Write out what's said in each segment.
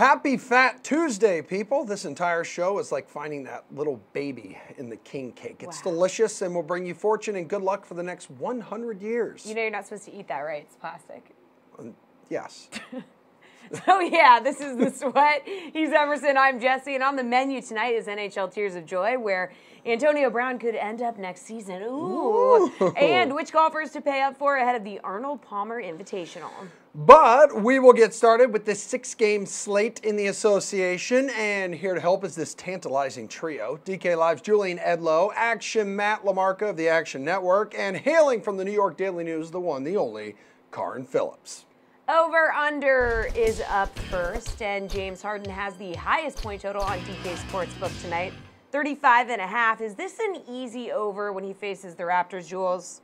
Happy Fat Tuesday, people. This entire show is like finding that little baby in the king cake. It's delicious and will bring you fortune and good luck for the next 100 years. You know you're not supposed to eat that, right? It's plastic. Yes. So yeah, this is The Sweat. He's Emerson, I'm Jessie, and on the menu tonight is NHL Tiers of Joy, where Antonio Brown could end up next season. Ooh. And which golfers to pay up for ahead of the Arnold Palmer Invitational. But we will get started with this 6-game slate in the association, and here to help is this tantalizing trio. DK Live's Julian Edlow, Action Matt LaMarca of the Action Network, and hailing from the New York Daily News, the one, the only, Karin Phillips. Over-under is up first, and James Harden has the highest point total on DK Sportsbook tonight, 35.5. Is this an easy over when he faces the Raptors, Jules?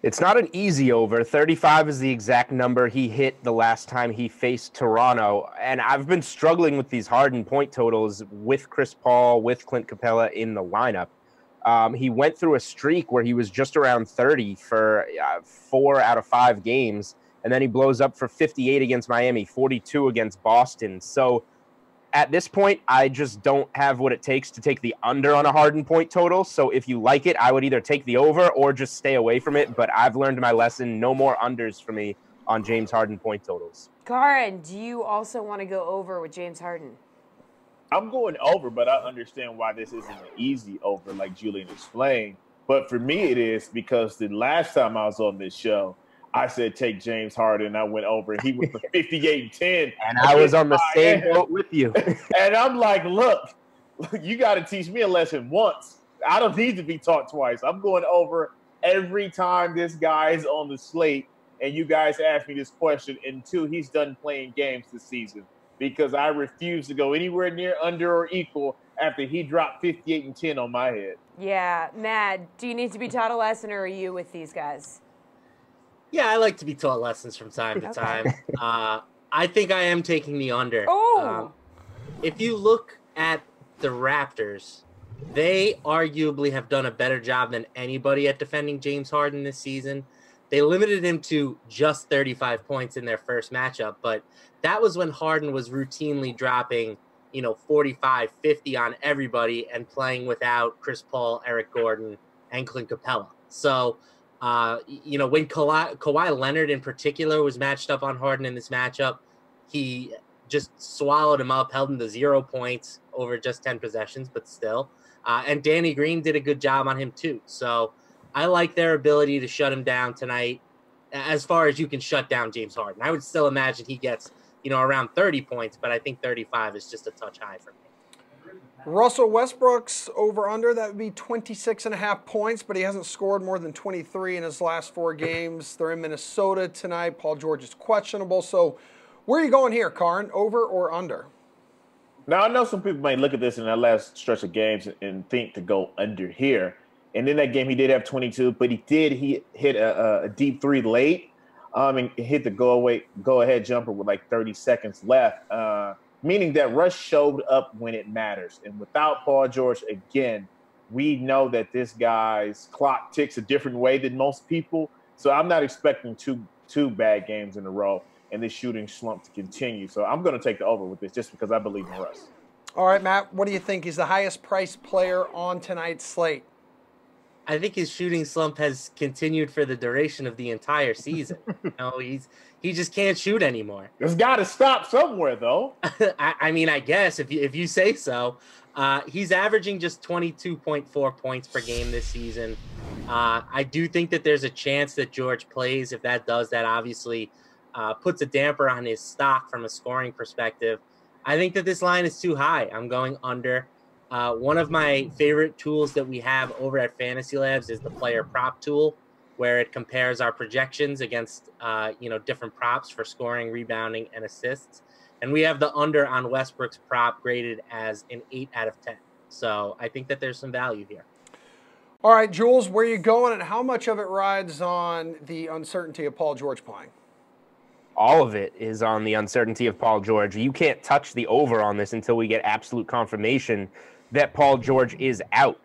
It's not an easy over. 35 is the exact number he hit the last time he faced Toronto. And I've been struggling with these Harden point totals with Chris Paul, with Clint Capella in the lineup. He went through a streak where he was just around 30 for 4 out of 5 games. And then he blows up for 58 against Miami, 42 against Boston. So at this point, I just don't have what it takes to take the under on a Harden point total. So if you like it, I would either take the over or just stay away from it. But I've learned my lesson. No more unders for me on James Harden point totals. Karin, do you also want to go over with James Harden? I'm going over, but I understand why this isn't an easy over like Julian explained. But for me, it is because the last time I was on this show, I said take James Harden. I went over, and he went for 58-10. And I was on the same boat with you. And I'm like, look, you got to teach me a lesson once. I don't need to be taught twice. I'm going over every time this guy is on the slate, and you guys ask me this question until he's done playing games this season, because I refuse to go anywhere near under or equal after he dropped 58-10 on my head. Yeah, Matt, do you need to be taught a lesson, or are you with these guys? Yeah, I like to be taught lessons from time to time. I think I am taking the under. Oh! If you look at the Raptors, they arguably have done a better job than anybody at defending James Harden this season. They limited him to just 35 points in their first matchup, but that was when Harden was routinely dropping, 45, 50 on everybody and playing without Chris Paul, Eric Gordon, and Clint Capella. So, when Kawhi Leonard in particular was matched up on Harden in this matchup, he just swallowed him up, held him to 0 points over just 10 possessions, but still. And Danny Green did a good job on him too. So I like their ability to shut him down tonight as far as you can shut down James Harden. I would still imagine he gets, around 30 points, but I think 35 is just a touch high for me. Russell Westbrook's over-under, that would be 26.5 points, but he hasn't scored more than 23 in his last 4 games. They're in Minnesota tonight. Paul George is questionable. So where are you going here, Karin, over or under? Now, I know some people might look at this in that last stretch of games and think to go under here. And in that game, he did have 22, but he hit a deep 3 late and hit the go-ahead jumper with like 30 seconds left. Meaning that Russ showed up when it matters. And without Paul George, again, we know that this guy's clock ticks a different way than most people. So I'm not expecting two bad games in a row and this shooting slump to continue. So I'm going to take the over with this just because I believe in Russ. All right, Matt, what do you think? He's the highest priced player on tonight's slate. I think his shooting slump has continued for the duration of the entire season. He just can't shoot anymore. It's got to stop somewhere, though. I guess if you say so. He's averaging just 22.4 points per game this season. I do think that there's a chance that George plays. If that does, that obviously puts a damper on his stock from a scoring perspective. I think that this line is too high. I'm going under. One of my favorite tools that we have over at Fantasy Labs is the player prop tool, where it compares our projections against, different props for scoring, rebounding, and assists. And we have the under on Westbrook's prop graded as an 8 out of 10. So I think that there's some value here. All right, Jules, where are you going and how much of it rides on the uncertainty of Paul George playing? All of it is on the uncertainty of Paul George. You can't touch the over on this until we get absolute confirmation that Paul George is out.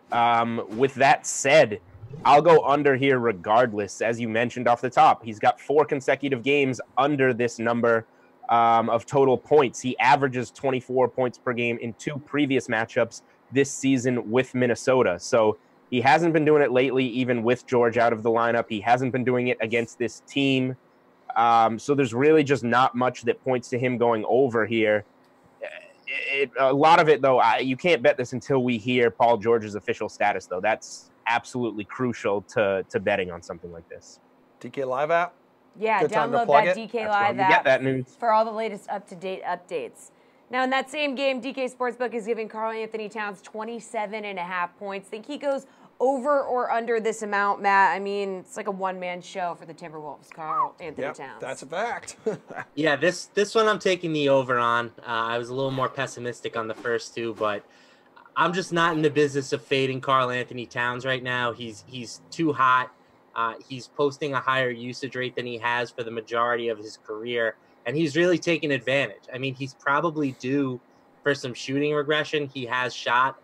With that said, I'll go under here regardless. As you mentioned off the top, he's got 4 consecutive games under this number. of total points. He averages 24 points per game in 2 previous matchups this season with Minnesota. So he hasn't been doing it lately, even with George out of the lineup. He hasn't been doing it against this team. So there's really just not much that points to him going over here. A lot of it, though, you can't bet this until we hear Paul George's official status, though. That's absolutely crucial to betting on something like this. DK Live app? Yeah, Good time to download plug that it. DK Live app Get that news. for all the latest up-to-date updates. Now, in that same game, DK Sportsbook is giving Karl-Anthony Towns 27.5 points. Think he goes over or under this amount, Matt? I mean, it's like a one-man show for the Timberwolves, Karl-Anthony Towns. That's a fact. Yeah, this one I'm taking the over on. I was a little more pessimistic on the first two, but I'm just not in the business of fading Karl-Anthony Towns right now. He's too hot. He's posting a higher usage rate than he has for the majority of his career, and he's really taking advantage. I mean, he's probably due for some shooting regression. He has shot,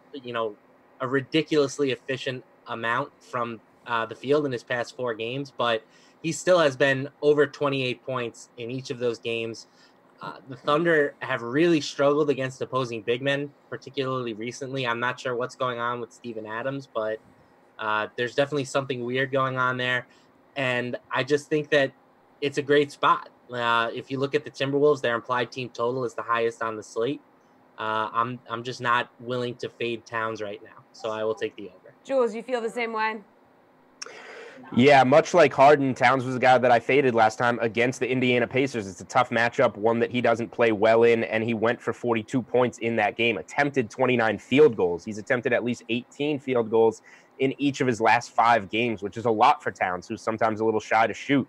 a ridiculously efficient amount from the field in his past 4 games, but he still has been over 28 points in each of those games. The Thunder have really struggled against opposing big men, particularly recently. I'm not sure what's going on with Steven Adams, but there's definitely something weird going on there. And I just think that it's a great spot. If you look at the Timberwolves, their implied team total is the highest on the slate. I'm just not willing to fade Towns right now, so I will take the over. Jules, you feel the same way? Yeah, much like Harden, Towns was a guy that I faded last time against the Indiana Pacers. It's a tough matchup, one that he doesn't play well in, and he went for 42 points in that game, attempted 29 field goals. He's attempted at least 18 field goals in each of his last 5 games, which is a lot for Towns, who's sometimes a little shy to shoot,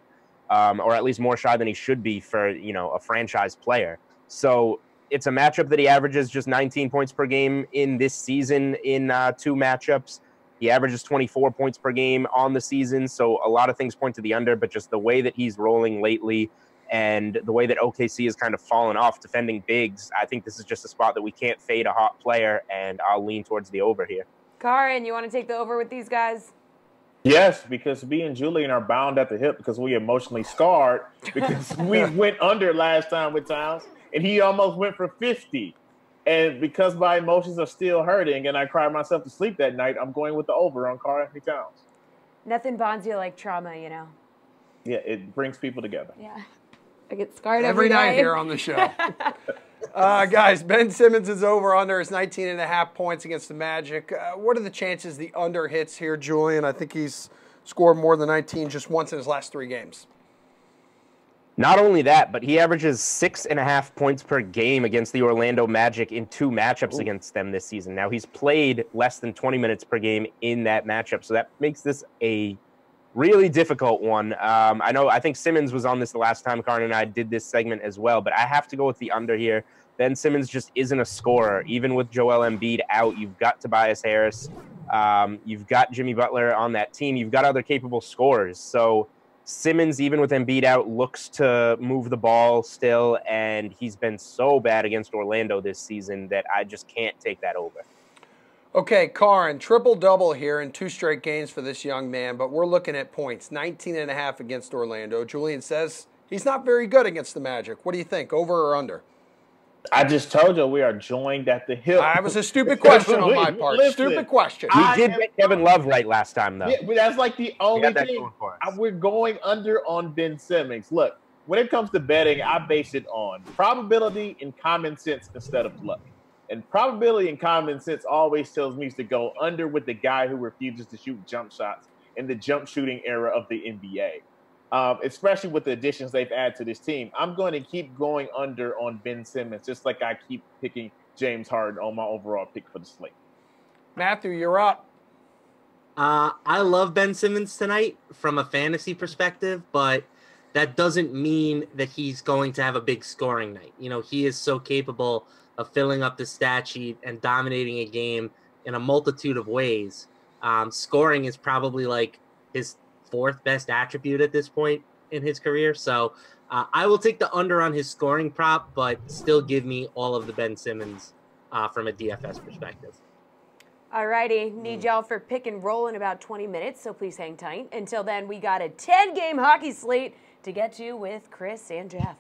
or at least more shy than he should be for, a franchise player. So it's a matchup that he averages just 19 points per game in this season in 2 matchups. He averages 24 points per game on the season, so a lot of things point to the under, but just the way that he's rolling lately and the way that OKC has kind of fallen off defending bigs, I think this is just a spot that we can't fade a hot player, and I'll lean towards the over here. Karin, you want to take the over with these guys? Yes, because me and Julian are bound at the hip because we emotionally scarred because we went under last time with Towns, and he almost went for 50. And because my emotions are still hurting and I cried myself to sleep that night, I'm going with the over on Karl-Anthony Towns. Nothing bonds you like trauma, Yeah, it brings people together. Yeah. I get scarred every night day. here on the show. Guys, Ben Simmons is over-under his 19.5 points against the Magic. What are the chances the under hits here, Julian? I think he's scored more than 19 just once in his last 3 games. Not only that, but he averages 6.5 points per game against the Orlando Magic in 2 matchups against them this season. Now, he's played less than 20 minutes per game in that matchup, so that makes this a really difficult one. I think Simmons was on this the last time Karn and I did this segment as well, but I have to go with the under here. Ben Simmons just isn't a scorer. Even with Joel Embiid out, you've got Tobias Harris, you've got Jimmy Butler on that team, you've got other capable scorers. So Simmons, even with Embiid out, looks to move the ball still, and he's been so bad against Orlando this season that I just can't take that over. Okay, Karin, triple-double here in 2 straight games for this young man, but we're looking at points, 19.5 against Orlando. Julian says he's not very good against the Magic. What do you think, over or under? I just told you we are joined at the hip. That was a stupid question on my part. Listen, Stupid question. We did get Kevin Love right last time, though. Yeah, but that's like the only thing. Going We're going under on Ben Simmons. Look, when it comes to betting, I base it on probability and common sense instead of luck. And probability and common sense always tells me to go under with the guy who refuses to shoot jump shots in the jump shooting era of the NBA. Especially with the additions they've added to this team. I'm going to keep going under on Ben Simmons, just like I keep picking James Harden on my overall pick for the slate. Matthew, you're up. I love Ben Simmons tonight from a fantasy perspective, but that doesn't mean that he's going to have a big scoring night. He is so capable of filling up the stat sheet and dominating a game in a multitude of ways. Scoring is probably like his 4th best attribute at this point in his career. So I will take the under on his scoring prop, but still give me all of the Ben Simmons from a DFS perspective. All righty. Need y'all for pick and roll in about 20 minutes, so please hang tight. Until then, we got a 10-game hockey slate to get to with Chris and Jeff.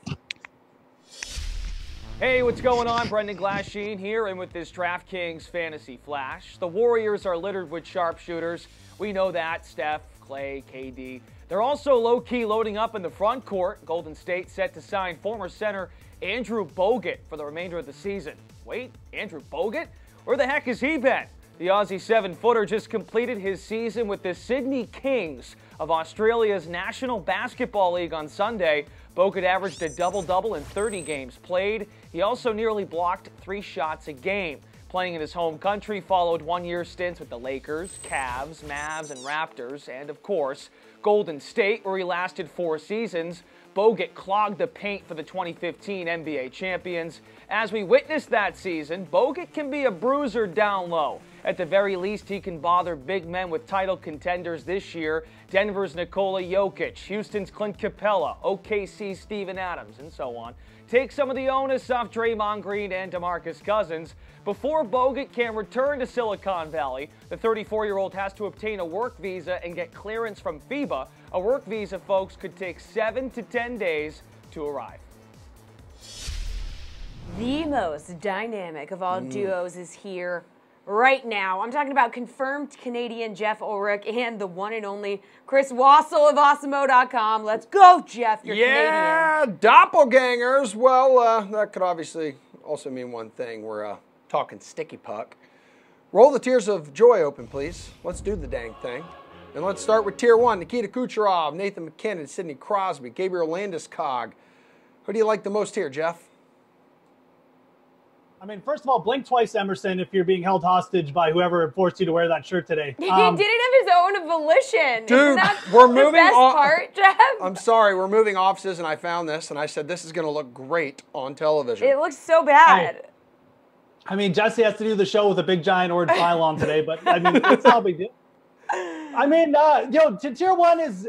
Hey, what's going on? Brendan Glasheen here, and with this DraftKings Fantasy Flash. The Warriors are littered with sharpshooters. We know that. Steph, Clay, KD. They're also low-key loading up in the front court. Golden State set to sign former center Andrew Bogut for the remainder of the season. Wait, Andrew Bogut? Where the heck has he been? The Aussie 7-footer just completed his season with the Sydney Kings of Australia's National Basketball League on Sunday. Bogut averaged a double-double in 30 games played. He also nearly blocked 3 shots a game. Playing in his home country followed one-year stints with the Lakers, Cavs, Mavs, and Raptors, and of course, Golden State, where he lasted 4 seasons. Bogut clogged the paint for the 2015 NBA champions. As we witnessed that season, Bogut can be a bruiser down low. At the very least, he can bother big men with title contenders this year. Denver's Nikola Jokic, Houston's Clint Capella, OKC's Steven Adams, and so on. Take some of the onus off Draymond Green and DeMarcus Cousins. Before Bogut can return to Silicon Valley, the 34-year-old has to obtain a work visa and get clearance from FIBA. A work visa, folks, could take 7 to 10 days to arrive. The most dynamic of all duos is here right now. I'm talking about confirmed Canadian Jeff Ulrich and the one and only Chris Wassel of Awesemo.com. Let's go, Jeff. You're Canadian. Doppelgangers. Well, that could obviously also mean one thing. We're talking sticky puck. Roll the Tiers of Joy open, please. Let's do the dang thing. And let's start with Tier 1. Nikita Kucherov, Nathan McKinnon, Sidney Crosby, Gabriel Landeskog. Who do you like the most here, Jeff? I mean, first of all, blink twice, Emerson, if you're being held hostage by whoever forced you to wear that shirt today. He did it of his own volition. Dude, Isn't we're the moving best on. part, Jeff? I'm sorry, we're moving offices, and I found this, and I said this is going to look great on television. It looks so bad. Hey, I mean, Jessie has to do the show with a big giant orange pylon today, but I mean, it's not a big deal. I mean, Tier 1 is.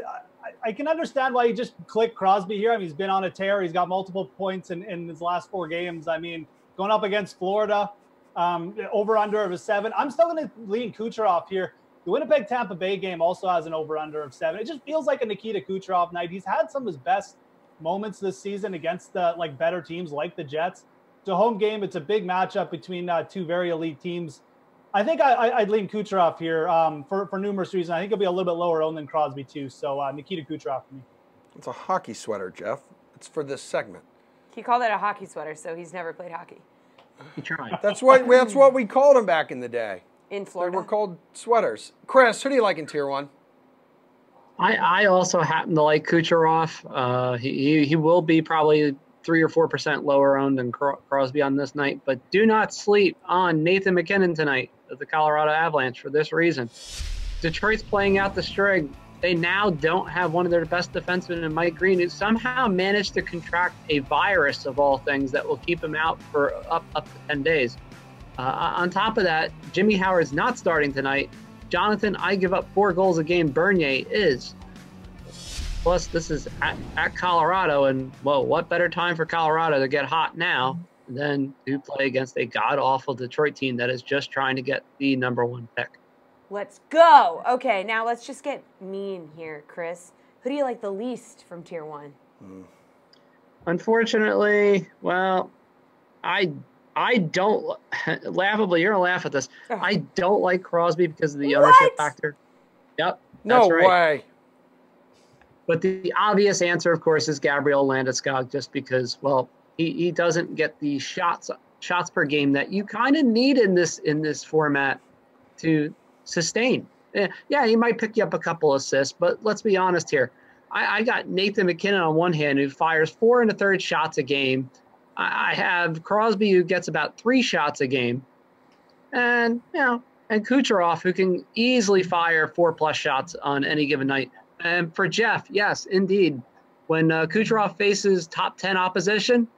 I can understand why you just click Crosby here. I mean, he's been on a tear. He's got multiple points in his last 4 games. I mean, going up against Florida, over-under of a 7. I'm still going to lean Kucherov here. The Winnipeg-Tampa Bay game also has an over-under of 7. It just feels like a Nikita Kucherov night. He's had some of his best moments this season against better teams like the Jets. It's a home game. It's a big matchup between 2 very elite teams. I think I'd lean Kucherov here for numerous reasons. I think he'll be a little bit lower owned than Crosby too. So Nikita Kucherov for me. It's a hockey sweater, Jeff. It's for this segment. He called it a hockey sweater, so he's never played hockey. He tried. That's what we called them back in the day. In They Florida. were called sweaters. Chris, who do you like in Tier 1? I also happen to like Kucherov. He will be probably 3 or 4% lower owned than Crosby on this night, but do not sleep on Nathan McKinnon tonight of the Colorado Avalanche for this reason. Detroit's playing out the string. They now don't have one of their best defensemen in Mike Green, who somehow managed to contract a virus of all things that will keep him out for up to 10 days. On top of that, Jimmy Howard's not starting tonight. Jonathan, I give up 4 goals a game. Bernier is. Plus, this is at Colorado, and, well, what better time for Colorado to get hot now than to play against a god-awful Detroit team that is just trying to get the #1 pick. Let's go. Okay, now let's just get mean here, Chris. Who do you like the least from Tier 1? Unfortunately, well, I don't, laughably, you're going to laugh at this. I don't like Crosby because of the ownership factor. Yep. No that's right. way. But the obvious answer, of course, is Gabriel Landeskog, just because, well, he doesn't get the shots per game that you kind of need in this format to sustain. Yeah, he might pick you up a couple assists, but let's be honest here. I got Nathan McKinnon on one hand, who fires 4 1/3 shots a game. I have Crosby, who gets about 3 shots a game, and Kucherov, who can easily fire 4+ shots on any given night. And for Jeff, yes, indeed, when Kucherov faces top 10 opposition,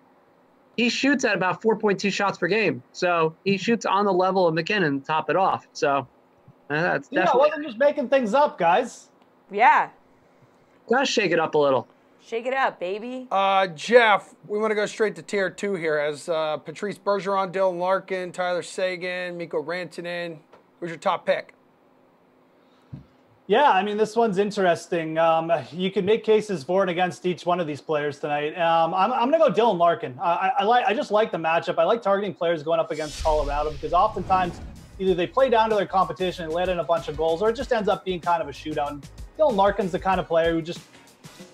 he shoots at about 4.2 shots per game. So he shoots on the level of McKinnon to top it off. So that's definitely. I wasn't just making things up, guys. Yeah. Gotta shake it up a little. Shake it up, baby. Jeff, we want to go straight to Tier 2 here as Patrice Bergeron, Dylan Larkin, Tyler Seguin, Mikko Rantanen. Who's your top pick? Yeah, I mean, this one's interesting. You can make cases for and against each one of these players tonight. I'm going to go Dylan Larkin. I just like the matchup. I like targeting players going up against Colorado because oftentimes either they play down to their competition and let in a bunch of goals, or it just ends up being kind of a shootout. And Dylan Larkin's the kind of player who just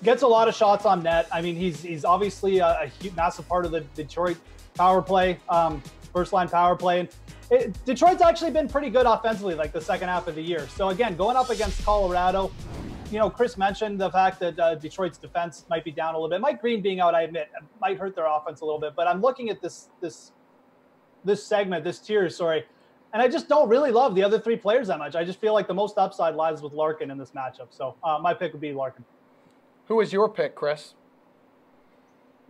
gets a lot of shots on net. I mean, he's obviously a massive part of the Detroit power play, first line power play. And Detroit's actually been pretty good offensively, like the second half of the year. So again, going up against Colorado, Chris mentioned the fact that Detroit's defense might be down a little bit. Mike Green being out, I admit, might hurt their offense a little bit. But I'm looking at this tier, and I just don't really love the other three players that much. I just feel like the most upside lies with Larkin in this matchup. So my pick would be Larkin. Who is your pick, Chris?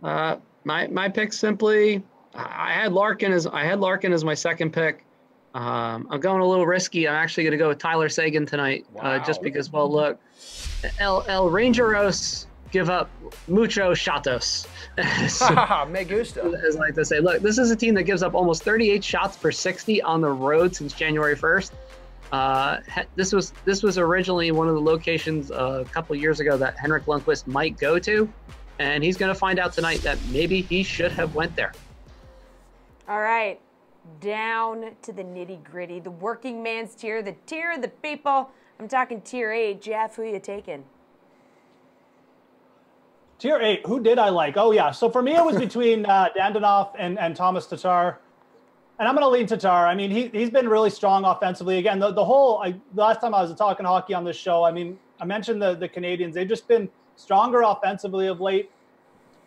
My pick simply. I had Larkin as my second pick. I'm going a little risky. I'm actually going to go with Tyler Seguin tonight, just because. Well, look, El Rangeros give up mucho shotos. Me gusta. As I like to say, look, this is a team that gives up almost 38 shots per 60 on the road since January 1st. This was originally one of the locations a couple years ago that Henrik Lundqvist might go to, and he's going to find out tonight that maybe he should have went there. All right, down to the nitty-gritty, the working man's tier, the tier of the people. I'm talking tier 8. Jeff, who are you taking? Tier 8, who did I like? Oh, yeah. So for me, it was between Dandanov and Thomas Tatar. And I'm going to lean Tatar. I mean, he's been really strong offensively. Again, the last time I was talking hockey on this show, I mean, I mentioned the Canadians. They've just been stronger offensively of late.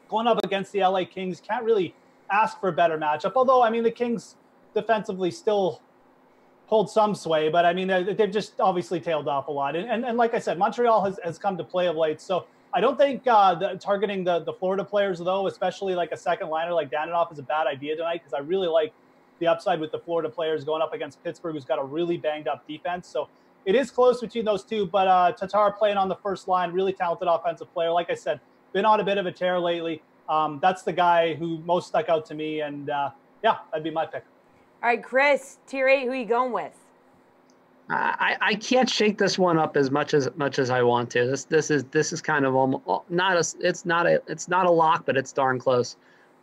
Going up against the LA Kings, can't really ask for a better matchup. Although, I mean, the Kings defensively still hold some sway, but I mean, they've just obviously tailed off a lot. And like I said, Montreal has come to play of late. So I don't think targeting the Florida players, though, especially like a second liner like Dandanov, is a bad idea tonight, because I really like the upside with the Florida players going up against Pittsburgh, who's got a really banged up defense. So it is close between those two, but Tatar playing on the first line, really talented offensive player. Like I said, been on a bit of a tear lately. That's the guy who most stuck out to me, and yeah, that'd be my pick. All right, Chris, tier 8, who are you going with? I can't shake this one up as much as I want to. This is kind of almost it's not a lock, but it's darn close.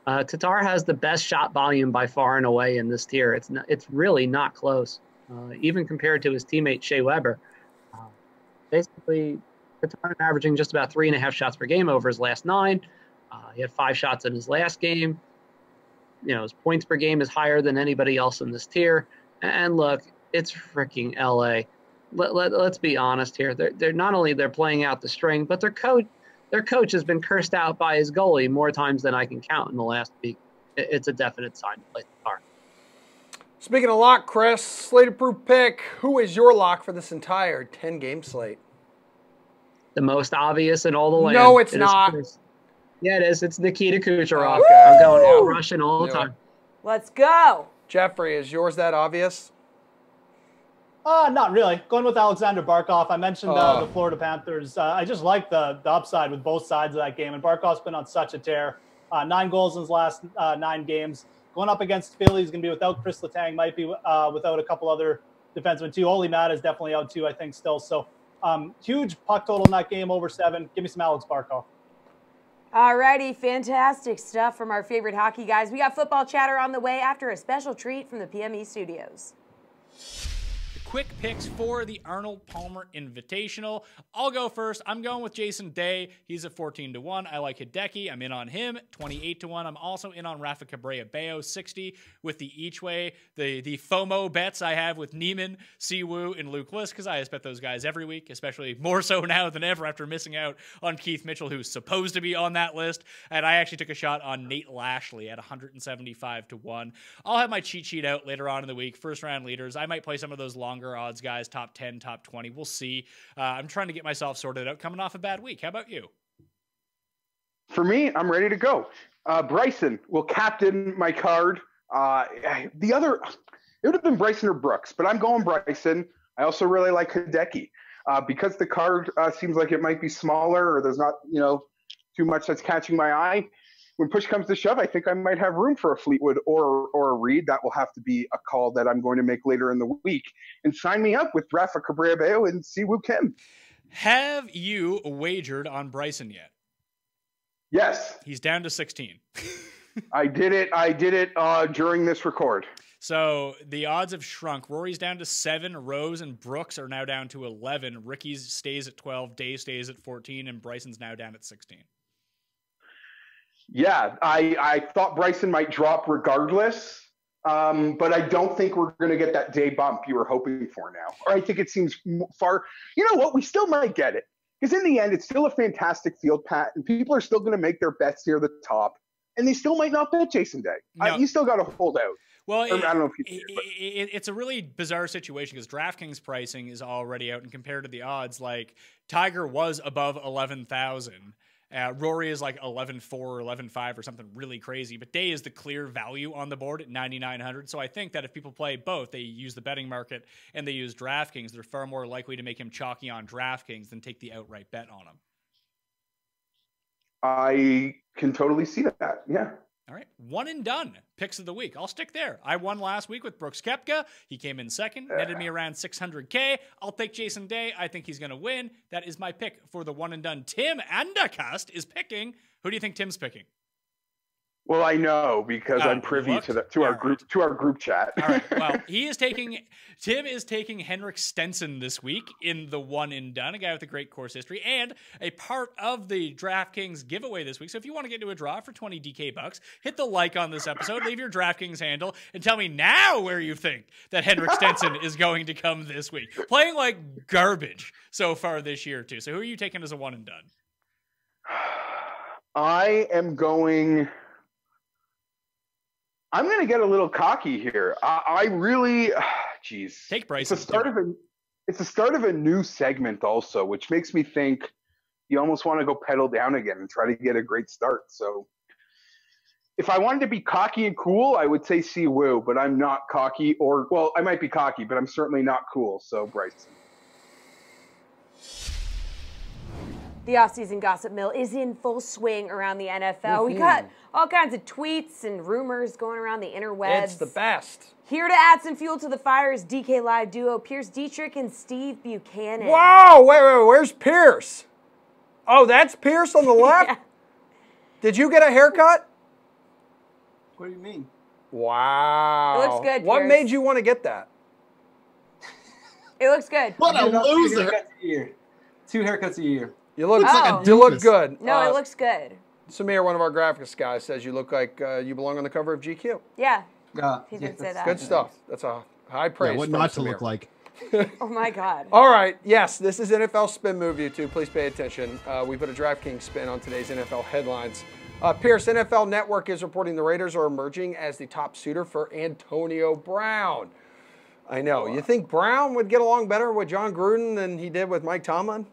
Tatar has the best shot volume by far and away in this tier. It's really not close, even compared to his teammate Shea Weber. Basically, Tatar averaging just about 3.5 shots per game over his last 9. He had 5 shots in his last game. His points per game is higher than anybody else in this tier. And look, it's freaking LA. Let's be honest here. They're not only they're playing out the string, but their coach has been cursed out by his goalie more times than I can count in the last week. It's a definite sign to play Tatar. Speaking of lock, Chris, slate-approved pick. Who is your lock for this entire 10-game slate? The most obvious in all the land. No, it's not. Yeah, it is. It's Nikita Kucherov. Okay. I'm going all Russian all the time. Let's go. Jeffrey, is yours that obvious? Not really. Going with Alexander Barkov. I mentioned the Florida Panthers. I just like the upside with both sides of that game. And Barkov's been on such a tear. 9 goals in his last 9 games. Going up against Philly, he's going to be without Chris Letang. Might be without a couple other defensemen too. Oli Matt is definitely out too, I think, still. So huge puck total in that game, over 7. Give me some Alex Barkov. Alrighty, fantastic stuff from our favorite hockey guys. We got football chatter on the way after a special treat from the PME studios. Quick picks for the Arnold Palmer Invitational. I'll go first. I'm going with Jason Day. He's at 14-1. I like Hideki. I'm in on him. 28-1. I'm also in on Rafa Cabrera-Bello. 60 with the each way. The FOMO bets I have with Neiman, Siwoo, and Luke List, because I bet those guys every week, especially more so now than ever after missing out on Keith Mitchell, who's supposed to be on that list. And I actually took a shot on Nate Lashley at 175-1. I'll have my cheat sheet out later on in the week. First round leaders. I might play some of those longer odds guys, top 10, top 20. We'll see. I'm trying to get myself sorted out coming off a bad week. How about you? For me, I'm ready to go. Bryson will captain my card. The other, it would have been Bryson or Brooks, but I'm going Bryson. I also really like Hideki because the card seems like it might be smaller or there's not, too much that's catching my eye. when push comes to shove, I think I might have room for a Fleetwood or a Reed. That will have to be a call that I'm going to make later in the week. And sign me up with Rafa Cabrera and Siwoo Kim. Have you wagered on Bryson yet? Yes. He's down to 16. I did it during this record. So the odds have shrunk. Rory's down to 7. Rose and Brooks are now down to 11. Ricky stays at 12. Dave stays at 14. And Bryson's now down at 16. Yeah, I thought Bryson might drop regardless, but I don't think we're going to get that day bump you were hoping for now. Or I think it seems far. You know what? We still might get it. Because in the end, it's still a fantastic field, Pat, and people are still going to make their bets near the top, and they still might not bet Jason Day. No. You still got to hold out. Well, I don't know if you did, it's a really bizarre situation because DraftKings pricing is already out, and compared to the odds, like Tiger was above 11,000. Rory is like 11.4 or 11.5 or something really crazy, but Day is the clear value on the board at 9,900. So I think that if people play both, they use the betting market and they use DraftKings, they're far more likely to make him chalky on DraftKings than take the outright bet on him. I can totally see that. Yeah. All right. One and done. Picks of the week. I'll stick there. I won last week with Brooks Koepka. He came in second, netted me around 600K. I'll take Jason Day. I think he's going to win. That is my pick for the one and done. Tim Andacast is picking. Who do you think Tim's picking? Well, I know because I'm privy to our group chat. All right. Well, Tim is taking Henrik Stenson this week in the one and done, a guy with a great course history and a part of the DraftKings giveaway this week. So if you want to get into a draw for 20 DK bucks, hit the like on this episode, leave your DraftKings handle, and tell me now where you think that Henrik Stenson is going to come this week. Playing like garbage so far this year too. So who are you taking as a one and done? I'm going to get a little cocky here. I really, geez. Take Bryson. It's the start of a new segment also, which makes me think you almost want to go pedal down again and try to get a great start. So if I wanted to be cocky and cool, I would say Siwoo, but I'm not cocky I might be cocky, but I'm certainly not cool. So Bryson. The offseason gossip mill is in full swing around the NFL. We got all kinds of tweets and rumors going around the interwebs. It's the best. Here to add some fuel to the fire is DK Live duo Pierce Dietrich and Steve Buchanan. Wow, wait, where's Pierce? Oh, that's Pierce on the left? Yeah. Did you get a haircut? What do you mean? Wow. It looks good, What Pierce. made you want to get that? It looks good. What a loser. 2 haircuts a year. You look Oh. you look good. No, it looks good. Samir, one of our graphics guys, says you look like you belong on the cover of GQ. Yeah. He did say that. Good stuff. That's a high praise. Yeah, what from not to Samir. look like. Oh, my God. All right. Yes, this is NFL Spin Move, YouTube. Please pay attention. We put a DraftKings spin on today's NFL headlines. Pierce, NFL Network is reporting the Raiders are emerging as the top suitor for Antonio Brown. I know. You think Brown would get along better with John Gruden than he did with Mike Tomlin?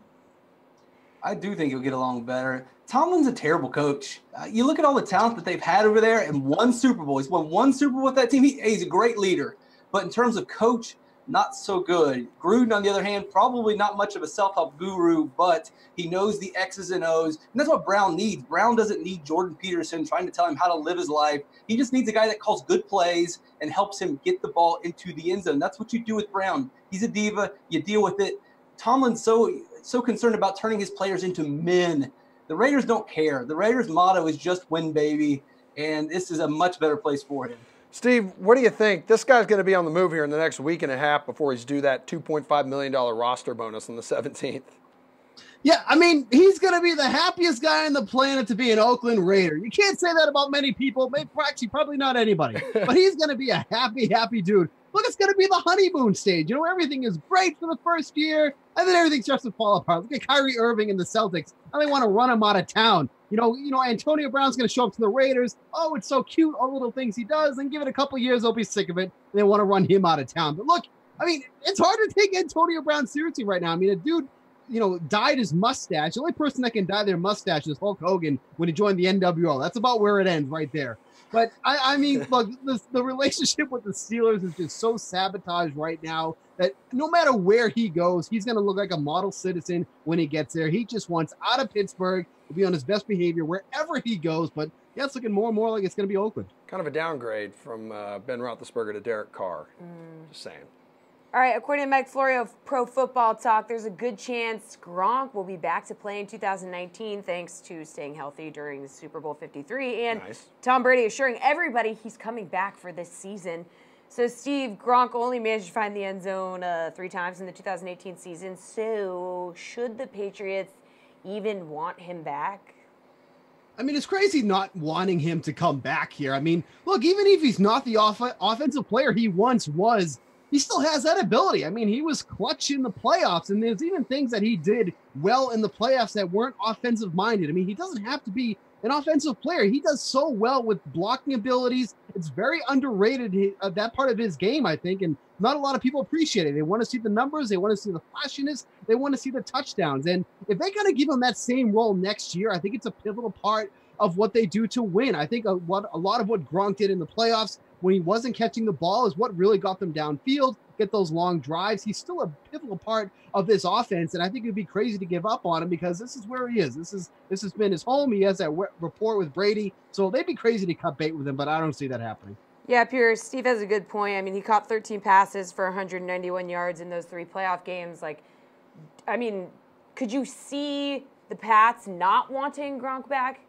I do think he'll get along better. Tomlin's a terrible coach. You look at all the talent that they've had over there and won Super Bowl. He's won 1 Super Bowl with that team. He's a great leader. But in terms of coach, not so good. Gruden, on the other hand, probably not much of a self-help guru, but he knows the X's and O's. And that's what Brown needs. Brown doesn't need Jordan Peterson trying to tell him how to live his life. He just needs a guy that calls good plays and helps him get the ball into the end zone. That's what you do with Brown. He's a diva. You deal with it. Tomlin's so concerned about turning his players into men. The Raiders don't care. The Raiders' motto is just win, baby, and this is a much better place for him. Steve, what do you think? This guy's going to be on the move here in the next week and a half before he's due that $2.5 million roster bonus on the 17th. Yeah, I mean, he's going to be the happiest guy on the planet to be an Oakland Raider. You can't say that about many people, actually probably not anybody, but he's going to be a happy dude. Look, it's going to be the honeymoon stage. You know, everything is great for the first year, and then everything starts to fall apart. Look at Kyrie Irving and the Celtics. Now they want to run him out of town. You know, Antonio Brown's going to show up to the Raiders. Oh, it's so cute, all the little things he does. Then give it a couple years, they'll be sick of it, and they want to run him out of town. But look, I mean, it's hard to take Antonio Brown seriously right now. I mean, a dude, dyed his mustache. The only person that can dye their mustache is Hulk Hogan when he joined the NWO. That's about where it ends right there. But, I mean, look, the relationship with the Steelers is just so sabotaged right now that no matter where he goes, he's going to look like a model citizen when he gets there. He just wants out of Pittsburgh to be on his best behavior wherever he goes. But yeah, it's looking more and more like it's going to be Oakland. Kind of a downgrade from Ben Roethlisberger to Derek Carr. Just saying. All right, according to Mike Florio of Pro Football Talk, there's a good chance Gronk will be back to play in 2019 thanks to staying healthy during the Super Bowl 53. And Tom Brady assuring everybody he's coming back for this season. So, Steve, Gronk only managed to find the end zone 3 times in the 2018 season. So, should the Patriots even want him back? I mean, it's crazy not wanting him to come back here. I mean, look, even if he's not the offensive player he once was, he still has that ability. I mean, he was clutch in the playoffs, and there's even things that he did well in the playoffs that weren't offensive-minded. I mean, he doesn't have to be an offensive player. He does so well with blocking abilities. It's very underrated, that part of his game, I think, and not a lot of people appreciate it. They want to see the numbers. They want to see the flashiness. They want to see the touchdowns. And if they're going to give him that same role next year, I think it's a pivotal part of what they do to win. I think a lot of what Gronk did in the playoffs when he wasn't catching the ball is what really got them downfield, get those long drives. He's still a pivotal part of this offense, and I think it'd be crazy to give up on him because this is where he is. This has been his home. He has that rapport with Brady, so they'd be crazy to cut bait with him, but I don't see that happening. Yeah, Pierce, Steve has a good point. I mean, he caught 13 passes for 191 yards in those 3 playoff games. Like, I mean, could you see the Pats not wanting Gronk back?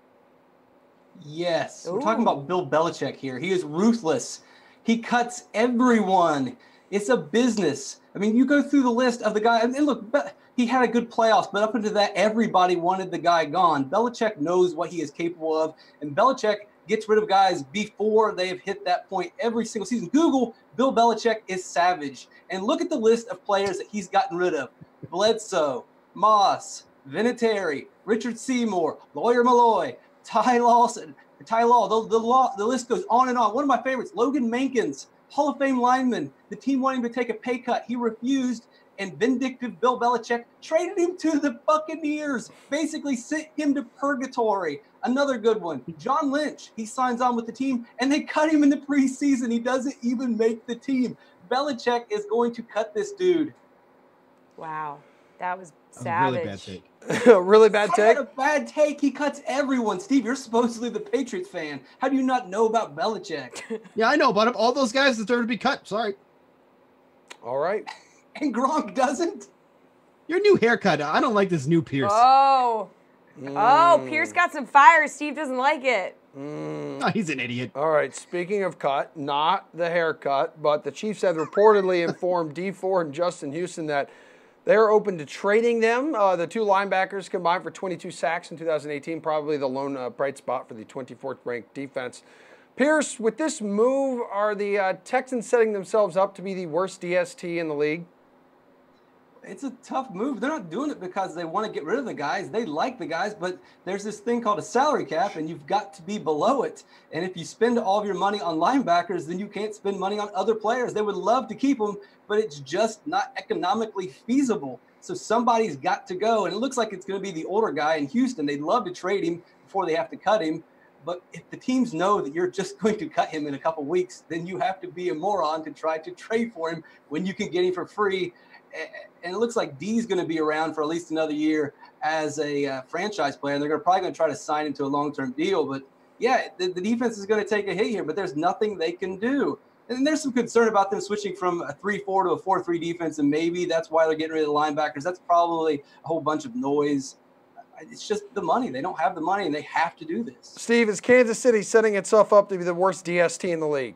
Yes. Ooh. We're talking about Bill Belichick here. He is ruthless. He cuts everyone. It's a business. I mean, you go through the list of the guy, and look, he had a good playoffs, but up until that, everybody wanted the guy gone. Belichick knows what he is capable of, and Belichick gets rid of guys before they have hit that point every single season. Google Bill Belichick is savage, and look at the list of players that he's gotten rid of. Bledsoe, Moss, Vinatieri, Richard Seymour, Lawyer Malloy, Ty Law, the list goes on and on. One of my favorites, Logan Mankins, Hall of Fame lineman. The team wanted him to take a pay cut. He refused, and vindictive Bill Belichick traded him to the Buccaneers, basically sent him to purgatory. Another good one, John Lynch. He signs on with the team, and they cut him in the preseason. He doesn't even make the team. Belichick is going to cut this dude. Wow, that was savage. Really bad take. Really bad take? What a bad take. He cuts everyone. Steve, you're supposedly the Patriots fan. How do you not know about Belichick? Yeah, I know about him. All those guys deserve to be cut. Sorry. All right. And Gronk doesn't? Your new haircut. I don't like this new Pierce. Oh, Pierce got some fire. Steve doesn't like it. Oh, he's an idiot. All right, speaking of cut, not the haircut, but the Chiefs had reportedly informed D Ford and Justin Houston that they're open to trading them. The 2 linebackers combined for 22 sacks in 2018, probably the lone bright spot for the 24th ranked defense. Pierce, with this move, are the Texans setting themselves up to be the worst DST in the league? It's a tough move. They're not doing it because they want to get rid of the guys. They like the guys, but there's this thing called a salary cap, and you've got to be below it. And if you spend all of your money on linebackers, then you can't spend money on other players. They would love to keep them, but it's just not economically feasible. So somebody's got to go, and it looks like it's going to be the older guy in Houston. They'd love to trade him before they have to cut him. But if the teams know that you're just going to cut him in a couple weeks, then you have to be a moron to try to trade for him when you can get him for free. And it looks like D's going to be around for at least another year as a franchise player. And they're probably going to try to sign him to a long-term deal. But, yeah, the defense is going to take a hit here, but there's nothing they can do. And there's some concern about them switching from a 3-4 to a 4-3 defense, and maybe that's why they're getting rid of the linebackers. That's probably a whole bunch of noise. It's just the money. They don't have the money, and they have to do this. Steve, is Kansas City setting itself up to be the worst DST in the league?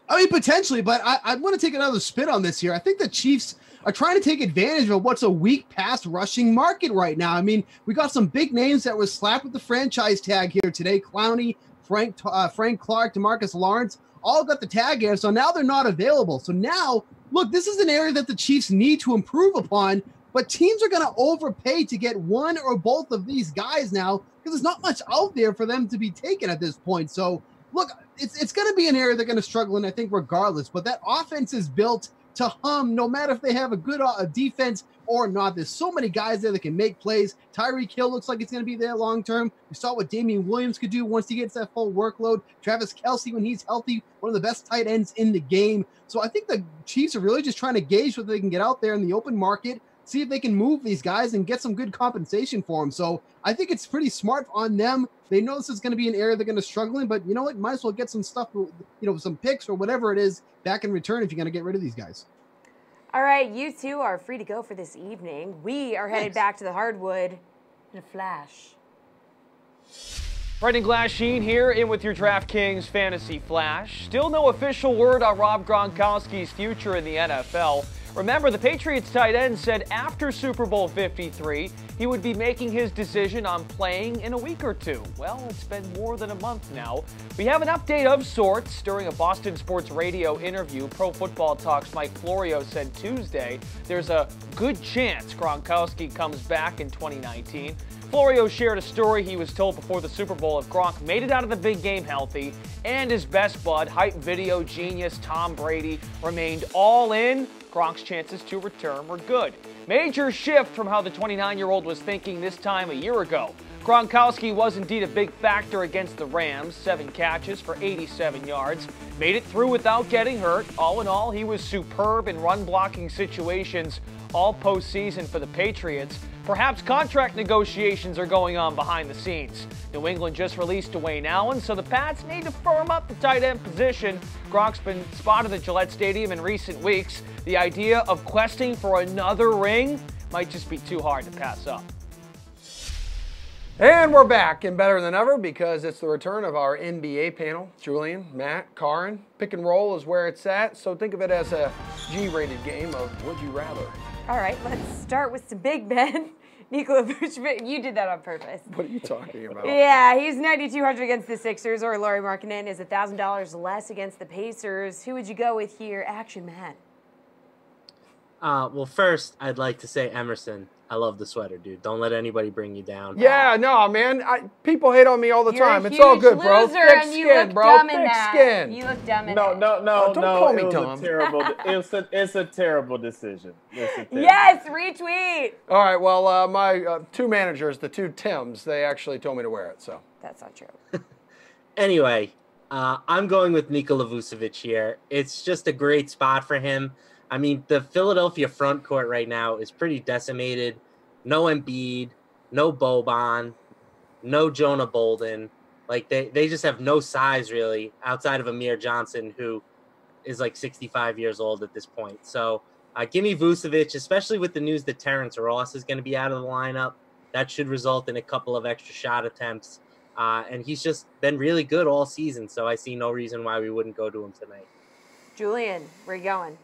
I mean, potentially, but I want to take another spin on this here. I think the Chiefs are trying to take advantage of what's a weak pass rushing market right now. I mean, we got some big names that were slapped with the franchise tag here today. Clowney, Frank Clark, DeMarcus Lawrence, all got the tag here. So now they're not available. So now, look, this is an area that the Chiefs need to improve upon, but teams are going to overpay to get one or both of these guys now because there's not much out there for them to be taken at this point. So, look, it's going to be an area they're going to struggle in, I think, regardless. But that offense is built to hum no matter if they have a good defense or not. There's so many guys there that can make plays. Tyreek Hill looks like it's going to be there long term. We saw what Damian Williams could do once he gets that full workload. Travis Kelce, when he's healthy, one of the best tight ends in the game. So I think the Chiefs are really just trying to gauge what they can get out there in the open market, see if they can move these guys and get some good compensation for them. So I think it's pretty smart on them. They know this is going to be an area they're going to struggle in, but you know what? Might as well get some stuff, some picks or whatever it is back in return if you're going to get rid of these guys. All right, you two are free to go for this evening. We are headed back to the hardwood in a flash. Brendan Glasheen here, in with your DraftKings Fantasy Flash. Still no official word on Rob Gronkowski's future in the NFL. Remember, the Patriots tight end said after Super Bowl 53, he would be making his decision on playing in a week or two. Well, it's been more than a month now. We have an update of sorts. During a Boston Sports Radio interview, Pro Football Talk's Mike Florio said Tuesday there's a good chance Gronkowski comes back in 2019. Florio shared a story he was told before the Super Bowl if Gronk made it out of the big game healthy and his best bud, hype video genius Tom Brady, remained all in, Gronk's chances to return were good. Major shift from how the 29-year-old was thinking this time a year ago. Gronkowski was indeed a big factor against the Rams, 7 catches for 87 yards, made it through without getting hurt. All in all, he was superb in run-blocking situations all postseason for the Patriots. Perhaps contract negotiations are going on behind the scenes. New England just released Dwayne Allen, so the Pats need to firm up the tight end position. Gronk's been spotted at Gillette Stadium in recent weeks. The idea of questing for another ring might just be too hard to pass up. And we're back and better than ever because it's the return of our NBA panel. Julian, Matt, Karin. Pick and roll is where it's at, so think of it as a G-rated game of Would You Rather. All right, let's start with some big men. Nikola Vucevic, you did that on purpose. What are you talking about? Yeah, he's 9,200 against the Sixers, or Lauri Markkanen is $1,000 less against the Pacers. Who would you go with here? Action, Matt. Well, first, I'd like to say Emerson. I love the sweater, dude. Don't let anybody bring you down. Yeah, no, man. People hate on me all the time. It's all good, bro. Thick skin, bro. Thick skin. You look dumb in No. Don't call me dumb. It's a terrible decision. Yes, retweet. All right, well, my 2 managers, the 2 Tims, they actually told me to wear it, so. That's not true. Anyway, I'm going with Nikola Vucevic here. It's just a great spot for him. I mean, the Philadelphia front court right now is pretty decimated. No Embiid, no Boban, no Jonah Bolden. Like, they just have no size, really, outside of Amir Johnson, who is like 65 years old at this point. So give me Vucevic, especially with the news that Terrence Ross is going to be out of the lineup. That should result in a couple of extra shot attempts. And he's just been really good all season, so I see no reason why we wouldn't go to him tonight. Julian, where you going?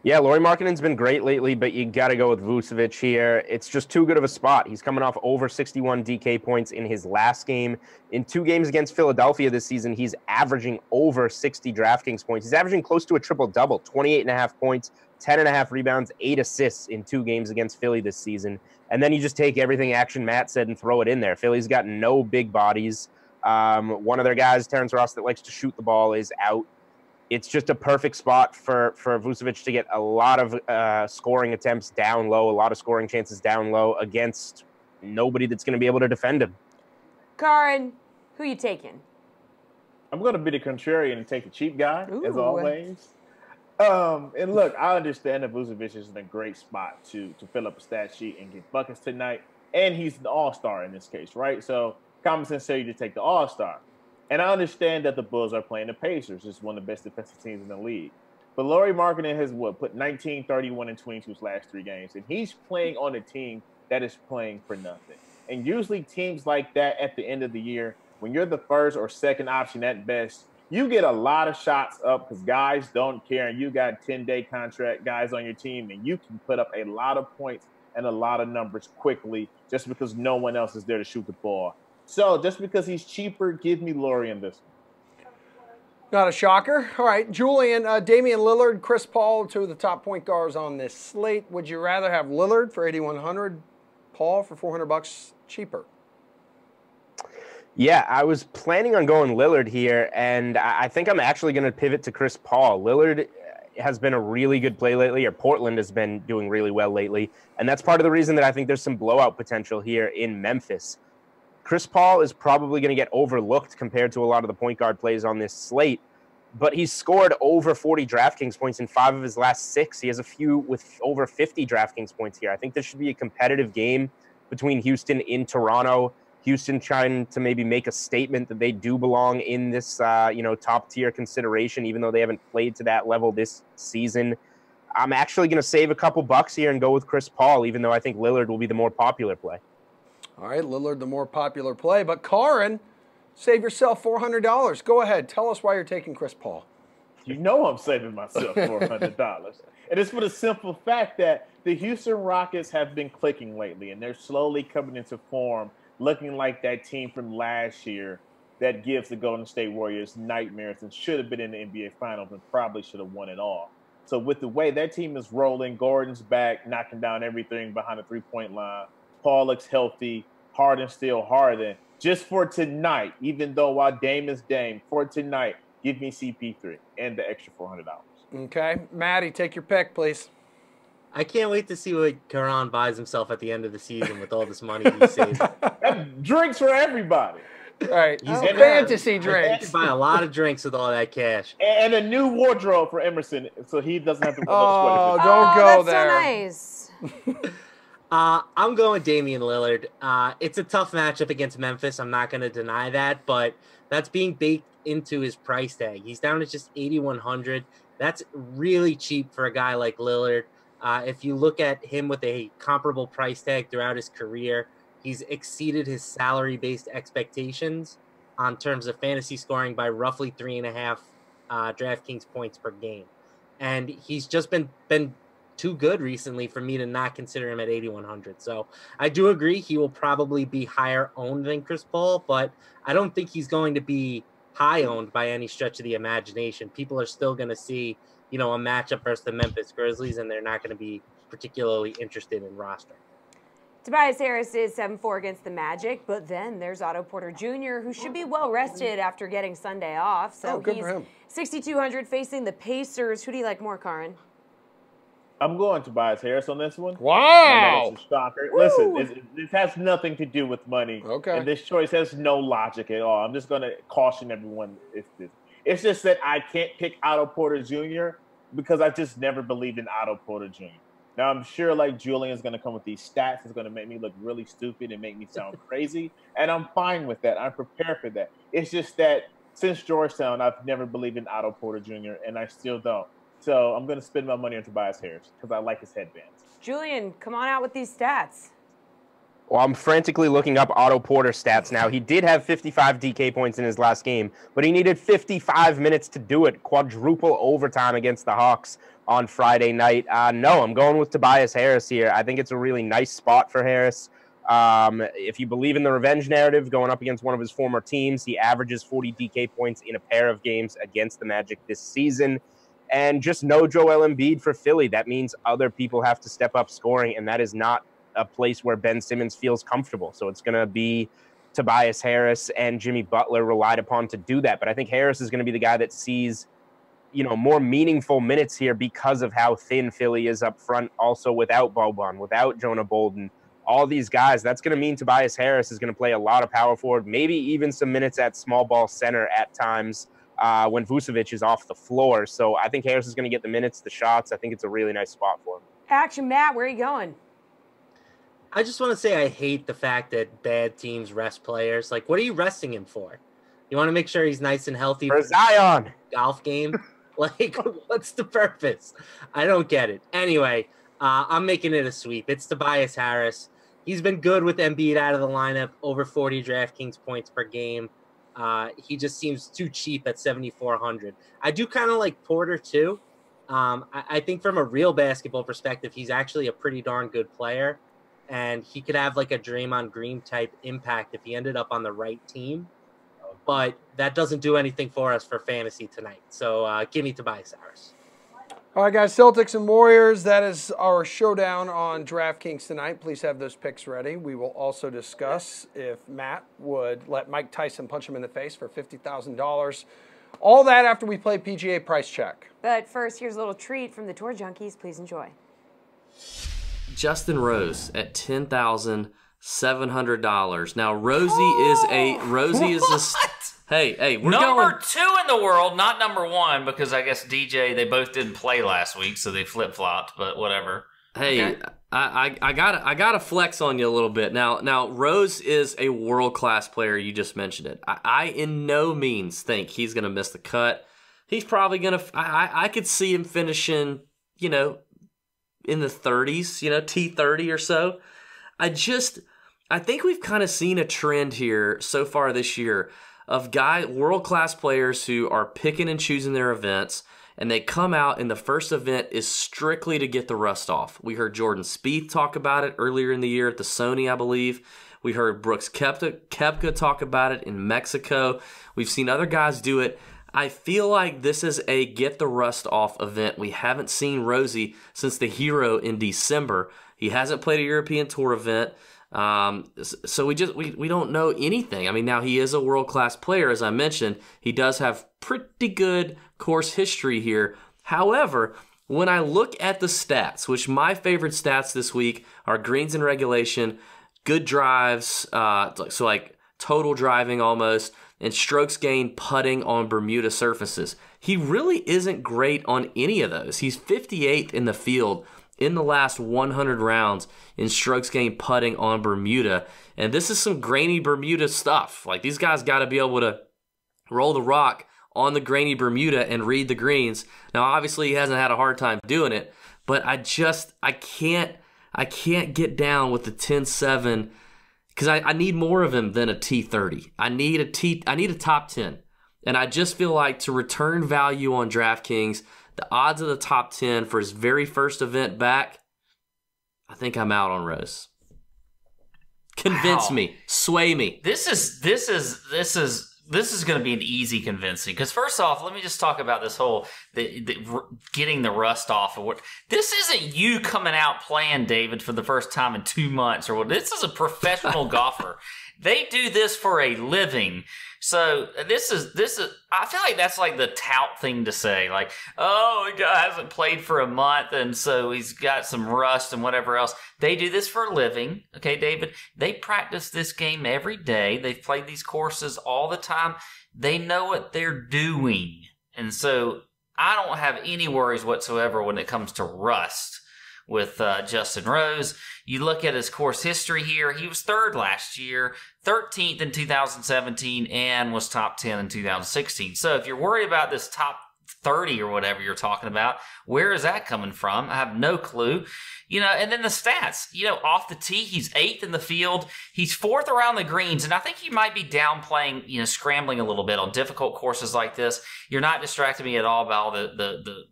Yeah, Lauri Markkanen's been great lately, but you got to go with Vucevic here. It's just too good of a spot. He's coming off over 61 DK points in his last game. In 2 games against Philadelphia this season, he's averaging over 60 DraftKings points. He's averaging close to a triple-double, 28.5 points, 10.5 rebounds, 8 assists in 2 games against Philly this season. And then you just take everything Action Matt said and throw it in there. Philly's got no big bodies. One of their guys, Terrence Ross, that likes to shoot the ball, is out. It's just a perfect spot for Vucevic to get a lot of scoring attempts down low, a lot of scoring chances down low against nobody that's going to be able to defend him. Karin, who you taking? I'm going to be the contrarian and take the cheap guy, as always. And look, I understand that Vucevic is in a great spot to fill up a stat sheet and get buckets tonight. And he's the all-star in this case, right? So common sense says you to take the all-star. And I understand that the Bulls are playing the Pacers. It's one of the best defensive teams in the league. But Lauri Markkanen has, put 19, 31, and 22 his last 3 games. And he's playing on a team that is playing for nothing. And usually teams like that at the end of the year, when you're the first or second option at best, you get a lot of shots up because guys don't care. And you got 10-day contract guys on your team, and you can put up a lot of points and a lot of numbers quickly just because no one else is there to shoot the ball. So just because he's cheaper, give me Lauri in this one. Not a shocker. All right, Julian, Damian Lillard, Chris Paul, 2 of the top point guards on this slate. Would you rather have Lillard for $8,100, Paul for $400 cheaper? Yeah, I was planning on going Lillard here, and I think I'm actually going to pivot to Chris Paul. Lillard has been a really good play lately, or Portland has been doing really well lately, and that's part of the reason that I think there's some blowout potential here in Memphis. Chris Paul is probably going to get overlooked compared to a lot of the point guard plays on this slate, but he's scored over 40 DraftKings points in 5 of his last 6. He has a few with over 50 DraftKings points here. I think this should be a competitive game between Houston in Toronto. Houston trying to maybe make a statement that they do belong in this, top tier consideration, even though they haven't played to that level this season. I'm actually going to save a couple bucks here and go with Chris Paul, even though I think Lillard will be the more popular play. All right, Lillard, the more popular play. But Karin, save yourself $400. Go ahead. Tell us why you're taking Chris Paul. You know I'm saving myself $400. And it's for the simple fact that the Houston Rockets have been clicking lately, and they're slowly coming into form, looking like that team from last year that gives the Golden State Warriors nightmares and should have been in the NBA Finals and probably should have won it all. So with the way that team is rolling, Gordon's back, knocking down everything behind the three-point line. Paul looks healthy. Harden's still Harden. Just for tonight, even though while Dame is Dame, for tonight, give me CP3 and the extra $400. Okay. Maddie, take your pick, please. I can't wait to see what Karan buys himself at the end of the season with all this money he saved. Drinks for everybody. All right. He's gonna fantasy He drinks. can buy a lot of drinks with all that cash. And a new wardrobe for Emerson, so he doesn't have to wear Oh, those sweaters. don't go that's there. So nice. I'm going Damian Lillard. It's a tough matchup against Memphis. I'm not going to deny that, but that's being baked into his price tag. He's down to just 8,100. That's really cheap for a guy like Lillard. If you look at him with a comparable price tag throughout his career, he's exceeded his salary-based expectations on terms of fantasy scoring by roughly 3.5 DraftKings points per game. And he's just been too good recently for me to not consider him at 8,100. So I do agree he will probably be higher owned than Chris Paul, but I don't think he's going to be high owned by any stretch of the imagination. People are still going to see, a matchup versus the Memphis Grizzlies, and they're not going to be particularly interested in roster. Tobias Harris is 7-4 against the Magic, but then there's Otto Porter Jr., who should be well rested after getting Sunday off. So good he's for him. 6,200 facing the Pacers. Who do you like more, Karin? I'm going Tobias Harris on this one. Wow. It's a shocker. Listen, this has nothing to do with money. Okay. And this choice has no logic at all. I'm just going to caution everyone. It's just that I can't pick Otto Porter Jr. because I just never believed in Otto Porter Jr. Now, I'm sure Julian's going to come with these stats. It's going to make me look really stupid and make me sound crazy. And I'm fine with that. I'm prepared for that. It's just that since Georgetown, I've never believed in Otto Porter Jr., and I still don't. So I'm going to spend my money on Tobias Harris because I like his headbands. Julian, come on out with these stats. Well, I'm frantically looking up Otto Porter stats now. He did have 55 DK points in his last game, but he needed 55 minutes to do it. Quadruple overtime against the Hawks on Friday night. No, I'm going with Tobias Harris here. I think it's a really nice spot for Harris. If you believe in the revenge narrative, going up against one of his former teams, he averages 40 DK points in a pair of games against the Magic this season. And just no Joel Embiid for Philly. That means other people have to step up scoring, and that is not a place where Ben Simmons feels comfortable. So it's going to be Tobias Harris and Jimmy Butler relied upon to do that. But I think Harris is going to be the guy that sees, more meaningful minutes here because of how thin Philly is up front, also without Boban, without Jonah Bolden, all these guys. That's going to mean Tobias Harris is going to play a lot of power forward, maybe even some minutes at small ball center at times. When Vucevic is off the floor. So I think Harris is going to get the minutes, the shots. I think it's a really nice spot for him. Action, Matt, where are you going? I just want to say I hate the fact that bad teams rest players. What are you resting him for? You want to make sure he's nice and healthy for Zion golf game? What's the purpose? I don't get it. Anyway, I'm making it a sweep. It's Tobias Harris. He's been good with Embiid out of the lineup, over 40 DraftKings points per game. He just seems too cheap at 7,400. I do kind of like Porter too. I think from a real basketball perspective, he's actually a pretty darn good player, and he could have a Draymond Green type impact if he ended up on the right team. But that doesn't do anything for us for fantasy tonight. So give me Tobias Harris. All right, guys, Celtics and Warriors, that is our showdown on DraftKings tonight. Please have those picks ready. We will also discuss if Matt would let Mike Tyson punch him in the face for $50,000. All that after we play PGA Price Check. But first, here's a little treat from the Tour Junkies. Please enjoy. Justin Rose at $10,700. Now, Rosie is a Hey, we're number going 2 in the world, not number 1, because I guess DJ, they both didn't play last week, so they flip-flopped, but whatever. Hey, okay. I gotta flex on you a little bit. Now Rose is a world-class player. You just mentioned it. I in no means think he's gonna miss the cut. He's probably gonna. I could see him finishing, in the 30s, T30 or so. I think we've kind of seen a trend here so far this year of world-class players who are picking and choosing their events. And they come out, and the first event is strictly to get the rust off. We heard Jordan Spieth talk about it earlier in the year at the Sony, I believe. We heard Brooks Koepka talk about it in Mexico. We've seen other guys do it. I feel like this is a get the rust off event. We haven't seen Rosie since the Hero in December. He hasn't played a European Tour event. So we don't know anything. I mean, now he is a world-class player, as I mentioned. He does have pretty good course history here. However, when I look at the stats, which my favorite stats this week are greens in regulation, good drives, so like total driving almost, and strokes gained putting on Bermuda surfaces. He really isn't great on any of those. He's 58th in the field in the last 100 rounds in strokes gained putting on Bermuda. And this is some grainy Bermuda stuff. Like, these guys got to be able to roll the rock on the grainy Bermuda and read the greens. Now, obviously, he hasn't had a hard time doing it, but I can't get down with the 10-7 because I need more of him than a T30. I need a top 10. And I just feel like to return value on DraftKings, the odds of the top 10 for his very first event back, I think I'm out on Rose. Convince me, sway me. This is going to be an easy convincing, because first off, let me just talk about this whole getting the rust off of what. This isn't you coming out playing, David, for the first time in 2 months or what. This is a professional golfer. They do this for a living. So this is. I feel like that's like the tout thing to say, like, oh, the guy hasn't played for a month, and so he's got some rust and whatever else. They do this for a living, okay, David? They practice this game every day. They've played these courses all the time. They know what they're doing, and so I don't have any worries whatsoever when it comes to rust with Justin Rose. You look at his course history here. He was 3rd last year, 13th in 2017, and was top 10 in 2016. So if you're worried about this top 30 or whatever you're talking about, where is that coming from? I have no clue. And then the stats, off the tee, he's 8th in the field. He's 4th around the greens. And I think you might be downplaying, scrambling a little bit on difficult courses like this. You're not distracting me at all by all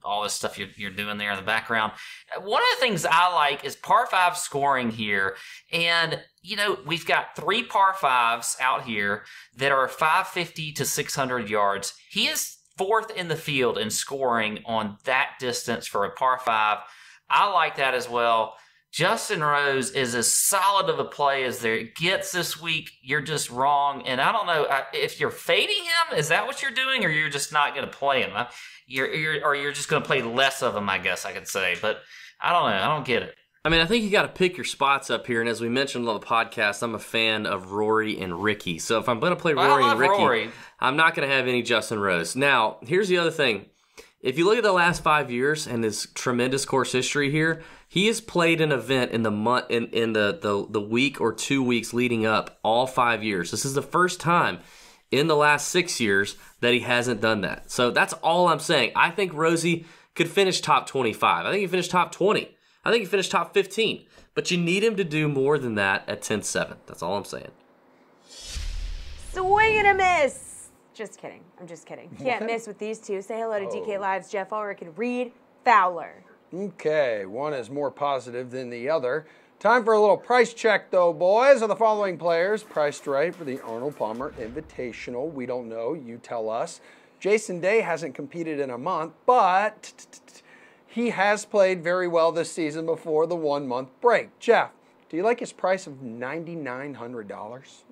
all this stuff you're doing there in the background. One of the things I like is par 5 scoring here. And, we've got 3 par 5s out here that are 550 to 600 yards. He is 4th in the field in scoring on that distance for a par 5. I like that as well. Justin Rose is as solid of a play as there gets this week. You're just wrong. And I don't know if you're fading him, is that what you're doing? Or you're just not going to play him? You're just going to play less of him, I guess I could say. But I don't know. I don't get it. I mean, I think you got to pick your spots up here. And as we mentioned on the podcast, I'm a fan of Rory and Ricky. So if I'm going to play Rory and Ricky, I'm not going to have any Justin Rose. Now, here's the other thing. If you look at the last 5 years and his tremendous course history here, he has played an event in the month in the week or 2 weeks leading up all 5 years. This is the first time in the last 6 years that he hasn't done that. So that's all I'm saying. I think Rosie could finish top 25. I think he finished top 20. I think he finished top 15. But you need him to do more than that at 10-7. That's all I'm saying. Swing and a miss. Just kidding. I'm just kidding. Can't miss with these two. Say hello to DK Live's Jeff Ulrich and Reed Fowler. Okay, one is more positive than the other. Time for a little price check, though, boys. Are the following players priced right for the Arnold Palmer Invitational? We don't know. You tell us. Jason Day hasn't competed in a month, but he has played very well this season before the 1 month break. Jeff, do you like his price of $9,900?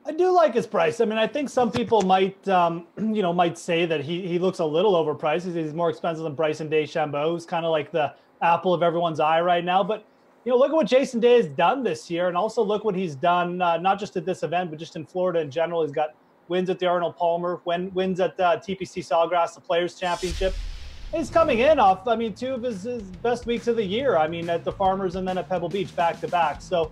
I do like his price. I mean, I think some people might say that he looks a little overpriced. He's more expensive than Bryson DeChambeau, who's kind of like the apple of everyone's eye right now. But, look at what Jason Day has done this year, and also look what he's done, not just at this event, but just in Florida in general. He's got wins at the Arnold Palmer, wins at TPC Sawgrass, the Players Championship. He's coming in off, I mean, 2 of his best weeks of the year. I mean, at the Farmers and then at Pebble Beach back-to-back. So,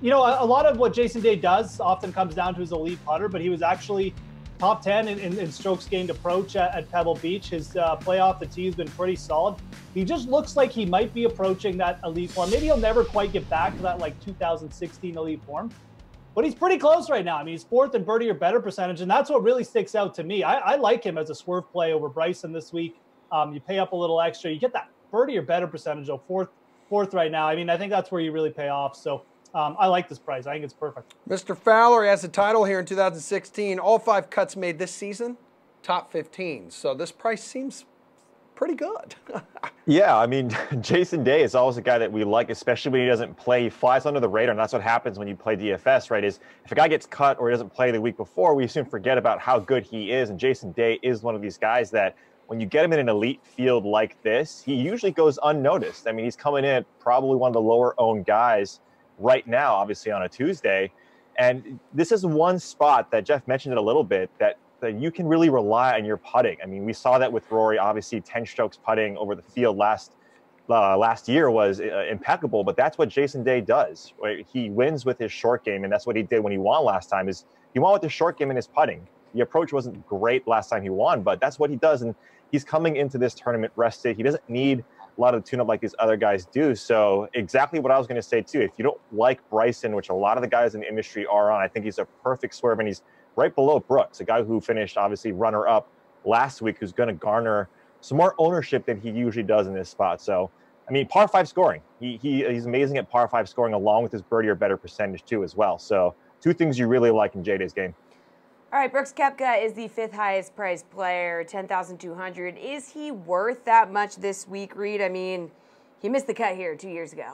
you know, a lot of what Jason Day does often comes down to his elite putter, but he was actually top 10 in strokes gained approach at Pebble Beach. His play off the tee has been pretty solid. He just looks like he might be approaching that elite form. Maybe he'll never quite get back to that, like, 2016 elite form. But he's pretty close right now. I mean, he's 4th in birdie or better percentage, and that's what really sticks out to me. I like him as a swerve play over Bryson this week. You pay up a little extra. You get that birdie or better percentage, though, fourth right now. I mean, I think that's where you really pay off. So I like this price. I think it's perfect. Mr. Fowler has a title here in 2016. All 5 cuts made this season, top 15. So this price seems pretty good. Yeah, I mean, Jason Day is always a guy that we like, especially when he doesn't play. He flies under the radar, and that's what happens when you play DFS, right? Is if a guy gets cut or he doesn't play the week before, we soon forget about how good he is. And Jason Day is one of these guys that when you get him in an elite field like this, he usually goes unnoticed. I mean, he's coming in probably one of the lower-owned guys right now, obviously on a Tuesday. And this is one spot that Jeff mentioned it a little bit, that you can really rely on your putting. I mean, we saw that with Rory. Obviously, 10 strokes putting over the field last year was impeccable, but that's what Jason Day does. Right? He wins with his short game, and that's what he did when he won last time, is he won with his short game and his putting. The approach wasn't great last time he won, but that's what he does, and he's coming into this tournament rested. He doesn't need a lot of tune-up like these other guys do. So exactly what I was going to say, too. If you don't like Bryson, which a lot of the guys in the industry are on, I think he's a perfect swerve, and he's right below Brooks, a guy who finished, obviously, runner-up last week, who's going to garner some more ownership than he usually does in this spot. So, I mean, par 5 scoring. He's amazing at par 5 scoring, along with his birdie or better percentage, too, as well. So 2 things you really like in J-Day's game. All right, Brooks Koepka is the 5th highest priced player, $10,200. Is he worth that much this week, Reed? I mean, he missed the cut here 2 years ago.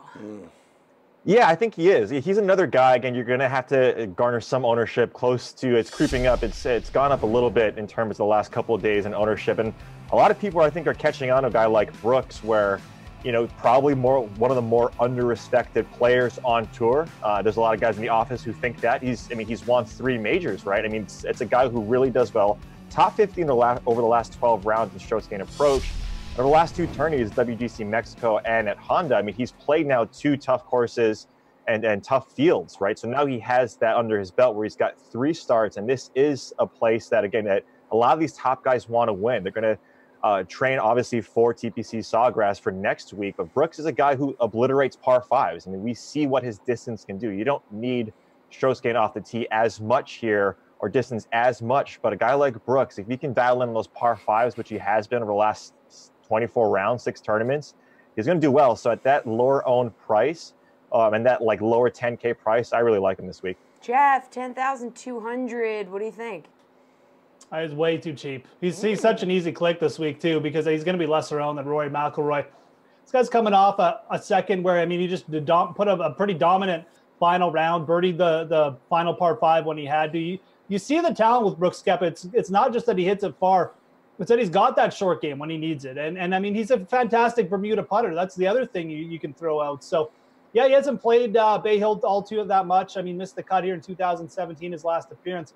Yeah, I think he is. He's another guy. Again, you're going to have to garner some ownership close to, it's creeping up. It's gone up a little bit in terms of the last couple of days in ownership. And a lot of people, I think, are catching on to a guy like Brooks, where, you know, probably one of the more under-respected players on tour. There's a lot of guys in the office who think that. He's won 3 majors, right? I mean, it's a guy who really does well. Top 50 over the last 12 rounds in strokes gained approach. Over the last 2 tourneys, WGC Mexico and at Honda, I mean, he's played now 2 tough courses and tough fields, right? So now he has that under his belt where he's got 3 starts, and this is a place that, again, that a lot of these top guys want to win. They're going to train, obviously, for TPC Sawgrass for next week, but Brooks is a guy who obliterates par 5s. I mean, we see what his distance can do. You don't need strokes gained off the tee as much here, or distance as much, but a guy like Brooks, if he can dial in those par 5s, which he has been over the last 24 rounds, 6 tournaments, he's going to do well. So at that lower owned price, and that like lower 10K price, I really like him this week. Jeff, $10,200. What do you think? It's way too cheap. He's such an easy click this week, too, because he's going to be lesser owned than Rory McIlroy. This guy's coming off a second where, I mean, he just put a pretty dominant final round, birdied the final par 5 when he had to. You see the talent with Brooks Koepka. It's not just that he hits it far. It's that he's got that short game when he needs it. And I mean, he's a fantastic Bermuda putter. That's the other thing you can throw out. So, yeah, he hasn't played Bay Hill all too that much. I mean, missed the cut here in 2017, his last appearance.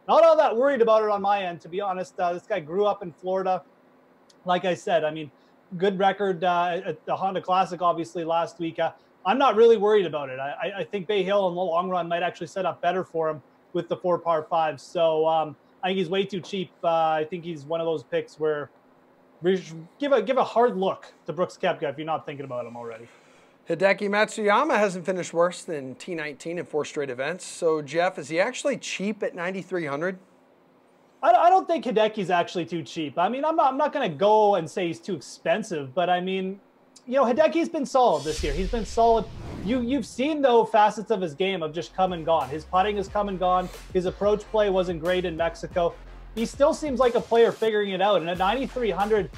Not all that worried about it on my end, to be honest. This guy grew up in Florida. Like I said, I mean, good record at the Honda Classic, obviously, last week. I'm not really worried about it. I think Bay Hill in the long run might actually set up better for him with the 4 par 5s. So I think he's way too cheap. I think he's one of those picks where we should give a hard look to Brooks Koepka if you're not thinking about him already. Hideki Matsuyama hasn't finished worse than T19 in 4 straight events. So, Jeff, is he actually cheap at $9,300? I don't think Hideki's actually too cheap. I mean, I'm not going to go and say he's too expensive, but I mean, you know, Hideki's been solid this year. He's been solid. You've seen, though, facets of his game have just come and gone. His putting has come and gone. His approach play wasn't great in Mexico. He still seems like a player figuring it out. And at $9,300,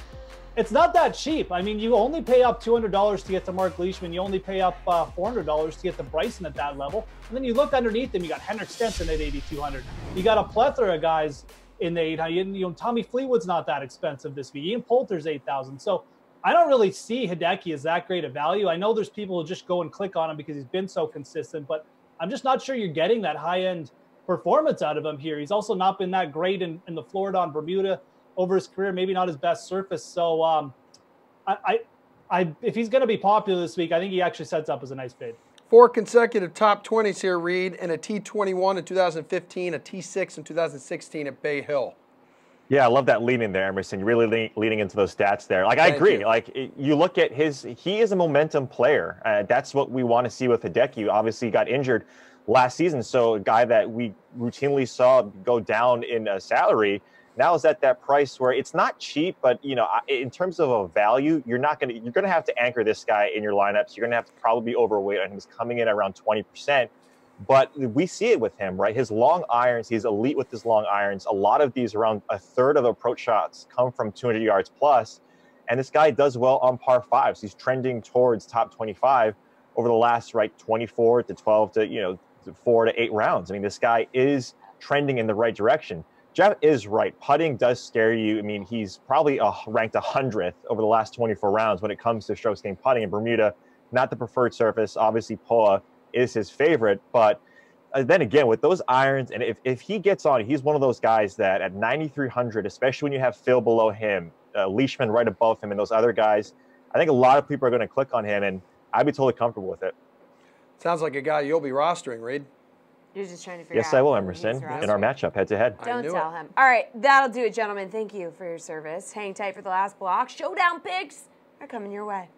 it's not that cheap. I mean, you only pay up $200 to get to Mark Leishman. You only pay up $400 to get to Bryson at that level. And then you look underneath him, you got Henrik Stenson at $8,200. You got a plethora of guys in the 800. You know, Tommy Fleetwood's not that expensive this week. Ian Poulter's $8,000. So I don't really see Hideki as that great a value. I know there's people who just go and click on him because he's been so consistent, but I'm just not sure you're getting that high-end performance out of him here. He's also not been that great in the Florida on Bermuda over his career, maybe not his best surface. So if he's going to be popular this week, I think he actually sets up as a nice fade. 4 consecutive top 20s here, Reed, and a T21 in 2015, a T6 in 2016 at Bay Hill. Yeah, I love that leaning there, Emerson. You're really leaning into those stats there. Like, I agree. Like, you look at he is a momentum player. That's what we want to see with Hideki. Obviously, he got injured last season, so a guy that we routinely saw go down in salary now is at that price where it's not cheap, but in terms of a value, you're gonna have to anchor this guy in your lineups. You're gonna have to probably be overweight on him. He's coming in around 20%. But we see it with him, right? His long irons, he's elite with his long irons. A lot of these, around a third of approach shots, come from 200 yards plus. And this guy does well on par fives. He's trending towards top 25 over the last, 24 to 12 to, 4 to 8 rounds. I mean, this guy is trending in the right direction. Jeff is right. Putting does scare you. I mean, he's probably ranked 100th over the last 24 rounds when it comes to strokes gained putting in Bermuda. Not the preferred surface. Obviously, POA is his favorite, but then again, with those irons, and if he gets on, he's one of those guys that at 9,300, especially when you have Phil below him, Leishman right above him, and those other guys, I think a lot of people are going to click on him, and I'd be totally comfortable with it. Sounds like a guy you'll be rostering, Reed. You're just trying to figure out. Yes, I will, Emerson, in our matchup head-to-head. Don't tell him. All right, that'll do it, gentlemen. Thank you for your service. Hang tight for the last block. Showdown picks are coming your way.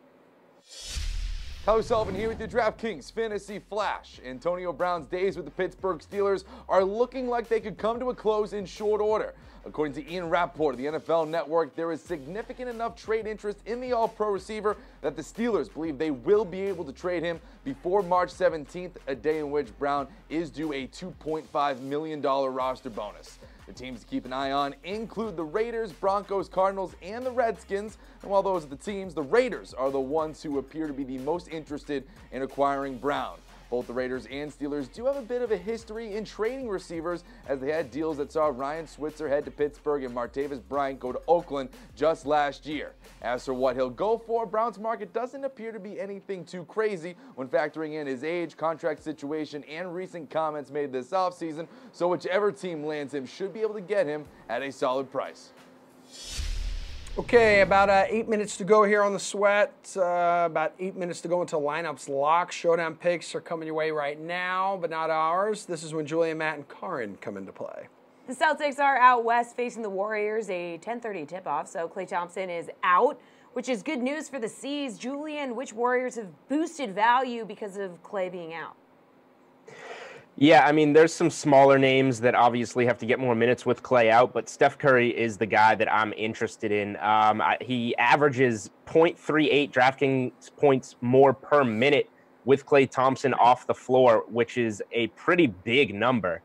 Tyler Sullivan here with your DraftKings Fantasy Flash. Antonio Brown's days with the Pittsburgh Steelers are looking like they could come to a close in short order. According to Ian Rappaport of the NFL Network, there is significant enough trade interest in the All-Pro receiver that the Steelers believe they will be able to trade him before March 17th, a day in which Brown is due a $2.5 million roster bonus. The teams to keep an eye on include the Raiders, Broncos, Cardinals, and the Redskins. And while those are the teams, the Raiders are the ones who appear to be the most interested in acquiring Brown. Both the Raiders and Steelers do have a bit of a history in trading receivers, as they had deals that saw Ryan Switzer head to Pittsburgh and Martavis Bryant go to Oakland just last year. As for what he'll go for, Brown's market doesn't appear to be anything too crazy when factoring in his age, contract situation, and recent comments made this offseason, so whichever team lands him should be able to get him at a solid price. Okay, about 8 minutes to go here on the sweat. About 8 minutes to go until lineups lock. Showdown picks are coming your way right now, but not ours. This is when Julian, Matt, and Karin come into play. The Celtics are out west facing the Warriors, a 10:30 tip-off, so Klay Thompson is out, which is good news for the C's. Julian, which Warriors have boosted value because of Klay being out? Yeah, I mean, there's some smaller names that obviously have to get more minutes with Klay out, but Steph Curry is the guy that I'm interested in. He averages 0.38 DraftKings points more per minute with Klay Thompson off the floor, which is a pretty big number.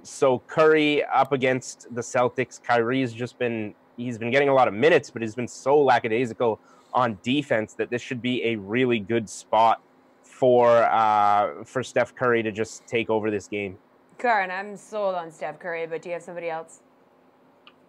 So Curry up against the Celtics. Kyrie's he's been getting a lot of minutes, but he's been so lackadaisical on defense that this should be a really good spot for Steph Curry to just take over this game. Karin, I'm sold on Steph Curry, but do you have somebody else?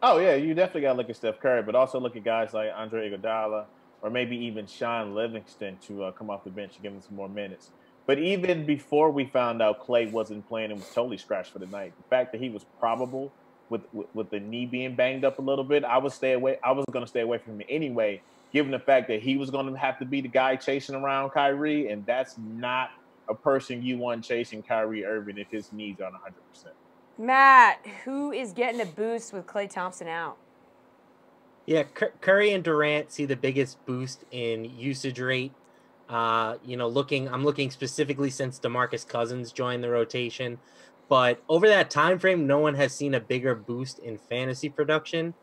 Oh, yeah, you definitely got to look at Steph Curry, but also look at guys like Andre Iguodala or maybe even Sean Livingston to come off the bench and give him some more minutes. But even before we found out Klay wasn't playing and was totally scratched for the night, the fact that he was probable with the knee being banged up a little bit, I was going to stay away from him anyway, given the fact that he was going to have to be the guy chasing around Kyrie, and that's not a person you want chasing Kyrie Irving if his knees aren't 100%. Matt, who is getting a boost with Klay Thompson out? Yeah, Curry and Durant see the biggest boost in usage rate. I'm looking specifically since DeMarcus Cousins joined the rotation. But over that time frame, no one has seen a bigger boost in fantasy production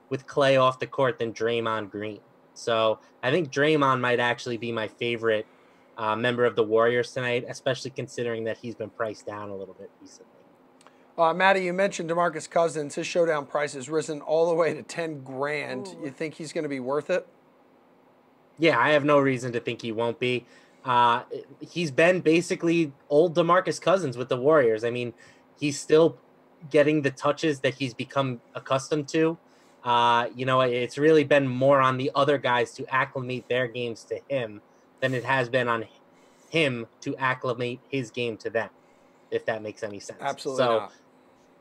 with Klay off the court than Draymond Green. So I think Draymond might actually be my favorite member of the Warriors tonight, especially considering that he's been priced down a little bit recently. Matty, you mentioned DeMarcus Cousins. His showdown price has risen all the way to $10,000. You think he's going to be worth it? Yeah, I have no reason to think he won't be. He's been basically old DeMarcus Cousins with the Warriors. I mean, he's still getting the touches that he's become accustomed to. It's really been more on the other guys to acclimate their games to him than it has been on him to acclimate his game to them. if that makes any sense. Absolutely So, not.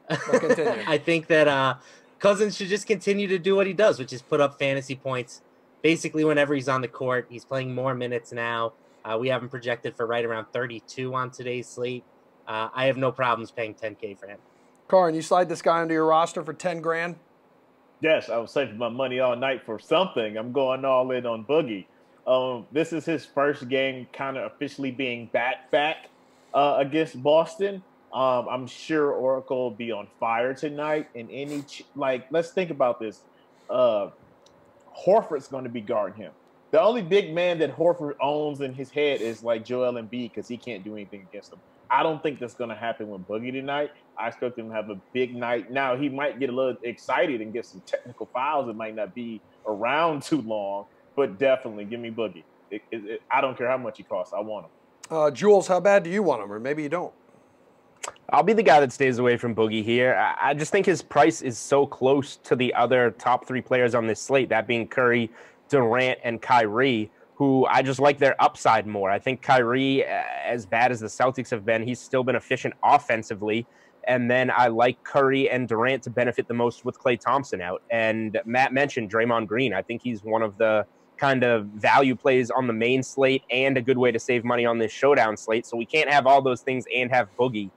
But continue. I think that Cousins should just continue to do what he does, which is put up fantasy points basically whenever he's on the court. He's playing more minutes now. We have him projected for right around 32 on today's slate. I have no problems paying $10K for him. Karin, you slide this guy into your roster for 10 grand? Yes, I was saving my money all night for something. I'm going all in on Boogie. This is his first game kind of officially being back against Boston. I'm sure Oracle will be on fire tonight. And let's think about this. Horford's going to be guarding him. The only big man that Horford owns in his head is like Joel Embiid because he can't do anything against him. I don't think that's going to happen with Boogie tonight. I expect him to have a big night. Now, he might get a little excited and get some technical fouls. It might not be around too long, but definitely give me Boogie. I don't care how much he costs. I want him. Jules, how bad do you want him? Or maybe you don't. I'll be the guy that stays away from Boogie here. I just think his price is so close to the other top 3 players on this slate, that being Curry, Durant, and Kyrie, who I just like their upside more. I think Kyrie, as bad as the Celtics have been, he's still been efficient offensively. And then I like Curry and Durant to benefit the most with Klay Thompson out. And Matt mentioned Draymond Green. I think he's one of the kind of value plays on the main slate and a good way to save money on this showdown slate. So we can't have all those things and have Boogie.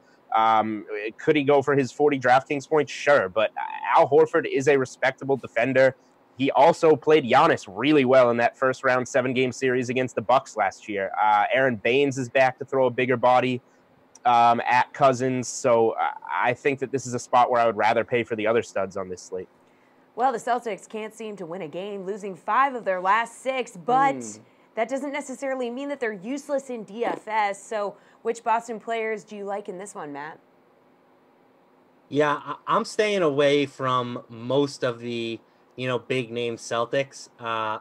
Could he go for his 40 DraftKings points? Sure. But Al Horford is a respectable defender. He also played Giannis really well in that first round 7-game series against the Bucks last year. Aaron Baines is back to throw a bigger body at Cousins. So I think that this is a spot where I would rather pay for the other studs on this slate. Well, the Celtics can't seem to win a game, losing 5 of their last 6, but that doesn't necessarily mean that they're useless in DFS. So which Boston players do you like in this one, Matt? Yeah, I'm staying away from most of the big name Celtics. I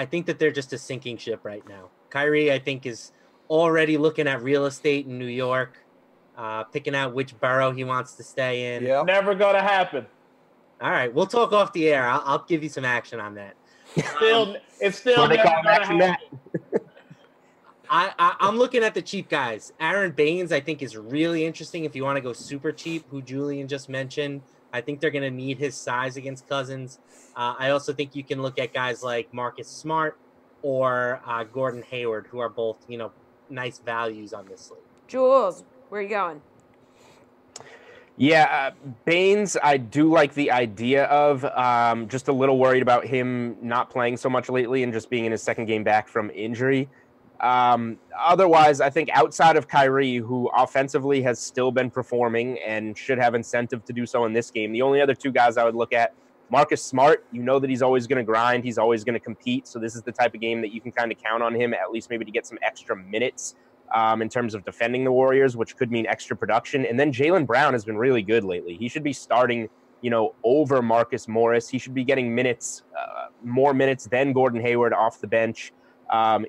think that they're just a sinking ship right now. Kyrie, I think, is already looking at real estate in New York, picking out which borough he wants to stay in. Yep. Never going to happen. All right, we'll talk off the air. I'll give you some action on that. It's still never going to happen. I'm looking at the cheap guys. Aaron Baines, I think, is really interesting if you want to go super cheap, who Julian just mentioned. I think they're going to need his size against Cousins. I also think you can look at guys like Marcus Smart or Gordon Hayward, who are both, nice values on this slate. Jules, where are you going? Yeah, Baines, I do like the idea of. Just a little worried about him not playing so much lately and just being in his second game back from injury. Otherwise, I think outside of Kyrie, who offensively has still been performing and should have incentive to do so in this game, the only other 2 guys I would look at, Marcus Smart, that he's always going to grind. He's always going to compete. So this is the type of game that you can kind of count on him, at least maybe to get some extra minutes in terms of defending the Warriors, which could mean extra production. And then Jalen Brown has been really good lately. He should be starting, over Marcus Morris. He should be getting minutes, more minutes than Gordon Hayward off the bench.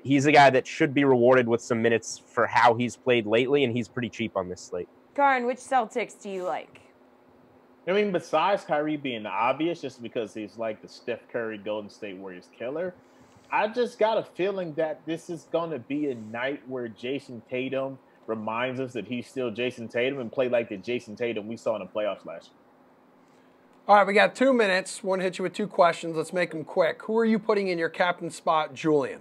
He's a guy that should be rewarded with some minutes for how he's played lately, and he's pretty cheap on this slate. Karin, which Celtics do you like? I mean, besides Kyrie being obvious, just because he's like the Steph Curry Golden State Warriors killer, I just got a feeling that this is going to be a night where Jason Tatum reminds us that he's still Jason Tatum and play like the Jason Tatum we saw in the playoffs last year. All right, we got 2 minutes. Want to hit you with 2 questions. Let's make them quick. Who are you putting in your captain spot, Julian?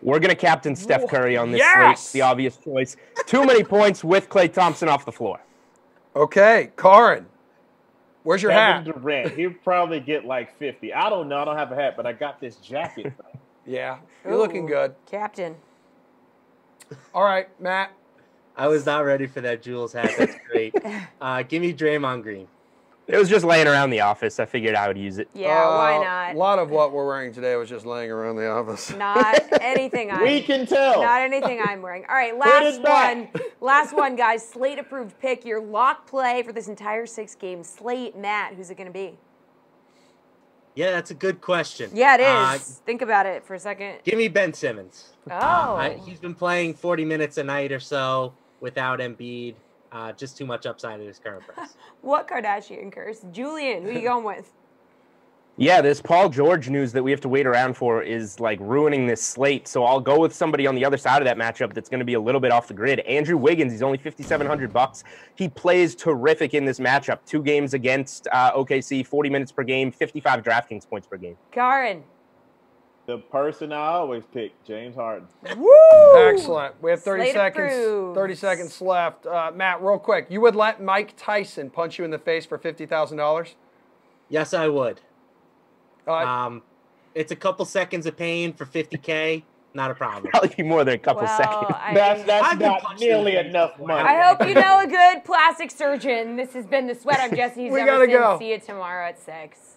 We're going to captain Steph Curry on this slate. It's the obvious choice. Too many points with Klay Thompson off the floor. Okay, Karin, where's your Kevin hat? Durant, he'll probably get like 50. I don't know. I don't have a hat, but I got this jacket. Yeah, you're looking good. Captain. All right, Matt. I was not ready for that Jules hat. That's great. Give me Draymond Green. It was just laying around the office. I figured I would use it. Yeah, why not? A lot of what we're wearing today was just laying around the office. Not anything We can tell. Not anything I'm wearing. All right, last one, guys. Slate approved pick, your lock play for this entire 6-game slate. Matt, who's it going to be? Yeah, that's a good question. Yeah, it is. Think about it for a second. Give me Ben Simmons. Oh. He's been playing 40 minutes a night or so without Embiid. Just too much upside at his current price. What Kardashian curse? Julian, who are you going with? Yeah, this Paul George news that we have to wait around for is like ruining this slate. So I'll go with somebody on the other side of that matchup that's going to be a little bit off the grid. Andrew Wiggins, he's only $5,700. He plays terrific in this matchup. 2 games against OKC, 40 minutes per game, 55 DraftKings points per game. Karen. The person I always pick, James Harden. Woo! Excellent. We have 30 Slate seconds. approved. 30 seconds left. Matt, real quick, you would let Mike Tyson punch you in the face for $50,000? Yes, I would. It's a couple seconds of pain for $50K. Not a problem. Probably more than a couple seconds. That's not nearly enough money. I hope you know a good plastic surgeon. This has been The Sweat. I'm Jesse. He's We gotta Emerson. go. See you tomorrow at 6.